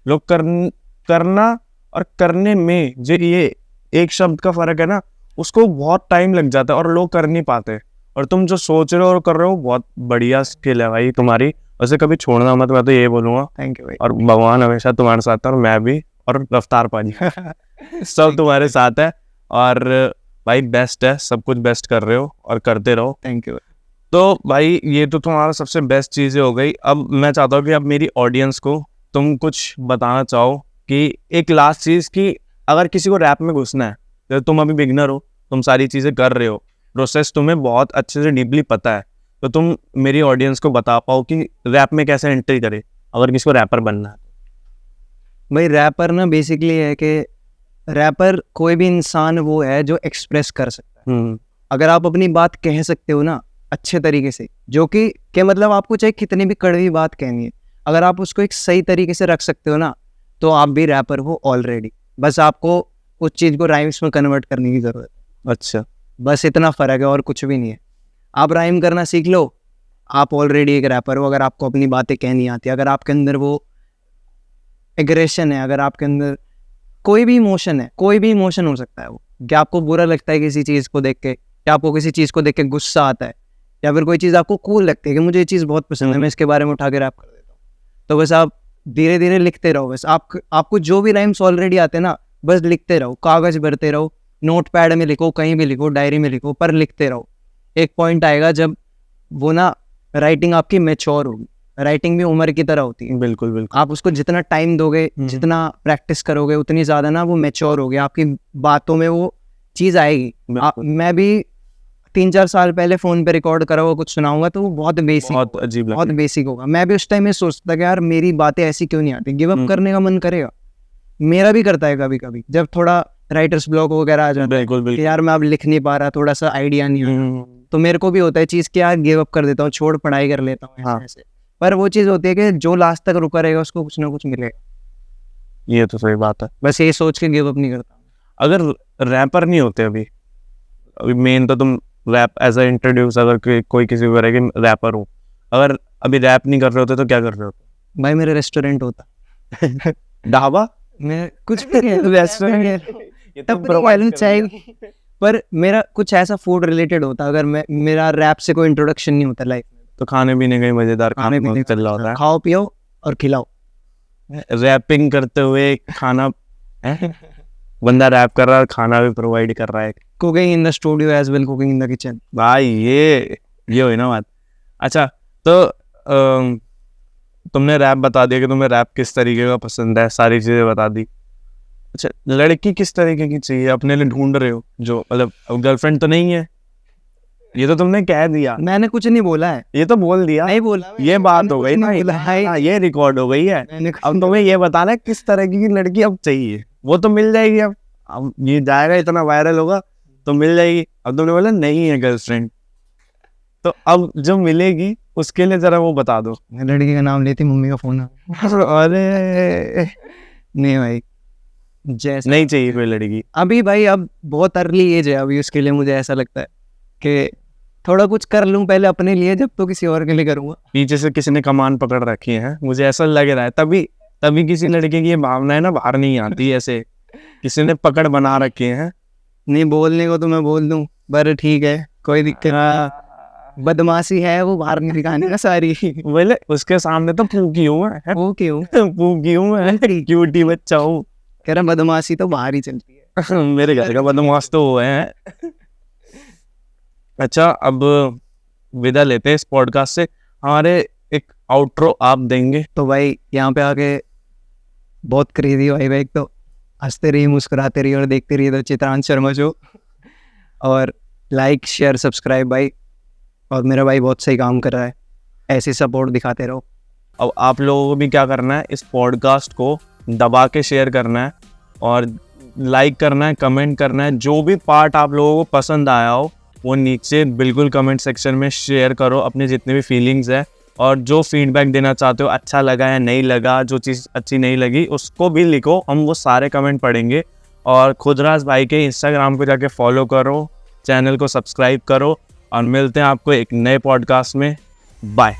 लोग करना और करने में जो ये एक शब्द का फर्क है ना, उसको बहुत टाइम लग जाता है और लोग कर नहीं पाते। और तुम जो सोच रहे हो और कर रहे हो, बहुत बढ़िया स्किल है भाई तुम्हारी। वैसे कभी छोड़ना मत, मैं तो ये बोलूँगा। थैंक यू भाई। और भगवान हमेशा तुम्हारे साथ है, और मैं भी, और रफ्तार पाजी सब तुम्हारे साथ है। और भाई बेस्ट है, सब कुछ बेस्ट कर रहे हो और करते रहो। Thank you. तो भाई ये तो तुम्हारा सबसे बेस्ट चीज़ें हो गई। अब मैं चाहता हूँ कि अब मेरी ऑडियंस को तुम कुछ बताना चाहो कि एक लास्ट चीज़, कि अगर किसी को रैप में घुसना है, तो तुम अभी बिगनर हो, तुम सारी चीज़ें कर रहे हो, प्रोसेस तुम्हें बहुत अच्छे से डीपली पता है, तो तुम मेरी ऑडियंस को बता पाओ कि रैप में कैसे एंट्री करे अगर किसी को रैपर बनना है। भाई रैपर ना बेसिकली है कि रैपर कोई भी इंसान वो है जो एक्सप्रेस कर सकता है। अगर आप अपनी बात कह सकते हो ना अच्छे तरीके से, जो कि मतलब आपको चाहे कितनी भी कड़वी बात कहनी है, अगर आप उसको एक सही तरीके से रख सकते हो ना, तो आप भी रैपर हो ऑलरेडी। बस आपको उस चीज़ को राइम्स में कन्वर्ट करने की ज़रूरत है। अच्छा, बस इतना फ़र्क है और कुछ भी नहीं है। आप राइम करना सीख लो, आप ऑलरेडी एक रैपर हो। अगर आपको अपनी बातें कहनी आती है, अगर आपके अंदर वो एग्रेशन है, अगर आपके अंदर कोई भी इमोशन है, कोई भी इमोशन हो सकता है वो, क्या आपको बुरा लगता है किसी चीज़ को देख के, क्या आपको किसी चीज़ को देख के गुस्सा आता है, या फिर कोई चीज़ आपको कूल लगती है कि मुझे ये चीज़ बहुत पसंद है, मैं इसके बारे में उठा के रैप कर देता हूँ, तो बस आप धीरे धीरे लिखते रहो बस। आपको जो भी राइम्स ऑलरेडी आते हैं ना, बस लिखते रहो, कागज भरते रहो, नोट पैड में लिखो, कहीं भी लिखो, डायरी में लिखो, पर लिखते रहो। एक पॉइंट आएगा जब वो ना राइटिंग आपकी मैच्योर होगी। राइटिंग भी उम्र की तरह होती है। बिल्कुल बिल्कुल। आप उसको जितना टाइम दोगे, जितना प्रैक्टिस करोगे, उतनी ज़्यादा ना वो मैच्योर होगी, आपकी बातों में वो चीज़ आएगी। मैं भी 3-4 साल पहले फ़ोन पे रिकॉर्ड करा हुआ कुछ सुनाऊंगा तो वो बहुत बेसिक, बहुत अजीब बहुत बेसिक होगा। मैं भी उस टाइम में सोचता था कि यार मेरी बातें ऐसी क्यों नहीं आती, गिव अप करने का मन करेगा। मेरा भी करता है कभी कभी, जब थोड़ा राइटर्स ब्लॉक वगैरह आ जाता है बिल्कुल कि बिल्कुल। यार मैं अब लिख नहीं पा रहा, थोड़ा सा आइडिया नहीं आ रहा, तो मेरे को भी होता है चीज़ कि यार गिव अप कर देता हूँ, छोड़ पढ़ाई कर लेता हूँ, हाँ। ऐसे। पर वो चीज़ होती है कि जो लास्ट तक रुका रहेगा उसको कुछ ना कुछ मिलेगा। ये तो सही बात है। बस ये सोच के गिव अप नहीं करता। अगर रैपर नहीं होते अभी मेन तो तुम रैप एज अ इंट्रोड्यूस, अगर कोई किसी को कहे कि रैपर हूँ, अगर अभी रैप नहीं कर रहे होते तो क्या कर रहे होते? भाई मेरा रेस्टोरेंट होता, ढाबा, मैं कुछ भी रेस्टोरेंट ये तो तब provide कर चाहिए, पर मेरा कुछ ऐसा फूड रिलेटेड होता। अगर मेरा रैप से कोई इंट्रोडक्शन नहीं होता लाइफ में, तो खाने पीने का ही मजेदार खाने खाने पीने चल रहा होता खाओ पियो और खिलाओ। है। रैपिंग करते हुए खाना है? बंदा रैप कर रहा है, खाना भी प्रोवाइड कर रहा है। Cooking in the studio as well cooking in the kitchen. भाई ये हुई ना बात। अच्छा तो तुमने रैप बता दिया कि तुम्हें रैप किस तरीके का पसंद है, सारी चीजें बता दी। अच्छा लड़की किस तरीके की चाहिए अपने लिए ढूंढ रहे हो? जो मतलब गर्लफ्रेंड तो नहीं है, ये तो तुमने कह दिया, मैंने कुछ नहीं बोला है, ये तो बोल दिया, नहीं बोला ये बात हो गई ना, हाँ, ये रिकॉर्ड हो गई है। अब तुम्हें ये बताना है किस तरह की लड़की अब चाहिए, वो तो मिल जाएगी। अब ये जाएगा, इतना वायरल होगा तो मिल जाएगी। अब तुमने बोला नहीं है गर्लफ्रेंड, तो अब जो मिलेगी उसके लिए जरा वो बता दो। लड़की का नाम लेती मम्मी का फोन। अरे नहीं भाई, जैसे नहीं चाहिए कोई लड़की अभी भाई, अब बहुत अर्ली एज है अभी उसके लिए। मुझे ऐसा लगता है कि थोड़ा कुछ कर लूं पहले अपने लिए, जब तो किसी और के लिए करूंगा। पीछे से किसी ने कमान पकड़ रखी है, मुझे ऐसा लग रहा है। तभी किसी लड़के की ये भावनाएं ना बाहर नहीं आती, ऐसे किसी ने पकड़ बना रखे हैं। नहीं बोलने को तो मैं बोल दूं, पर ठीक है, कोई दिक्कत नहीं। बदमाशी है वो बाहर नहीं दिखाने का सारी। बोले उसके सामने तो फूकी हूँ मैं, वो क्यों फूकी हूँ मैं, क्यूटी बच्चा हूँ। कह रहा बदमाशी तो बाहर ही चलती है। मेरे घर का बदमाश तो वो है। अच्छा अब विदा लेते हैं इस पॉडकास्ट से। हमारे एक आउट्रो आप देंगे? तो भाई यहाँ पे आके बहुत क्रेजी भाई, एक तो हंसते रहिए, मुस्कुराते रहिए और देखते रहिए द चित्रांश शर्मा शो। और लाइक शेयर सब्सक्राइब भाई। और मेरा भाई बहुत सही काम कर रहा है, ऐसे सपोर्ट दिखाते रहो। अब आप लोगों को भी क्या करना है, इस पॉडकास्ट को दबा के शेयर करना है और लाइक करना है, कमेंट करना है। जो भी पार्ट आप लोगों को पसंद आया हो वो नीचे बिल्कुल कमेंट सेक्शन में शेयर करो, अपनी जितनी भी फीलिंग्स है। और जो फीडबैक देना चाहते हो, अच्छा लगा या नहीं लगा, जो चीज़ अच्छी नहीं लगी उसको भी लिखो, हम वो सारे कमेंट पढ़ेंगे। और खुदराज भाई के इंस्टाग्राम पे जाके फॉलो करो, चैनल को सब्सक्राइब करो और मिलते हैं आपको एक नए पॉडकास्ट में। बाय।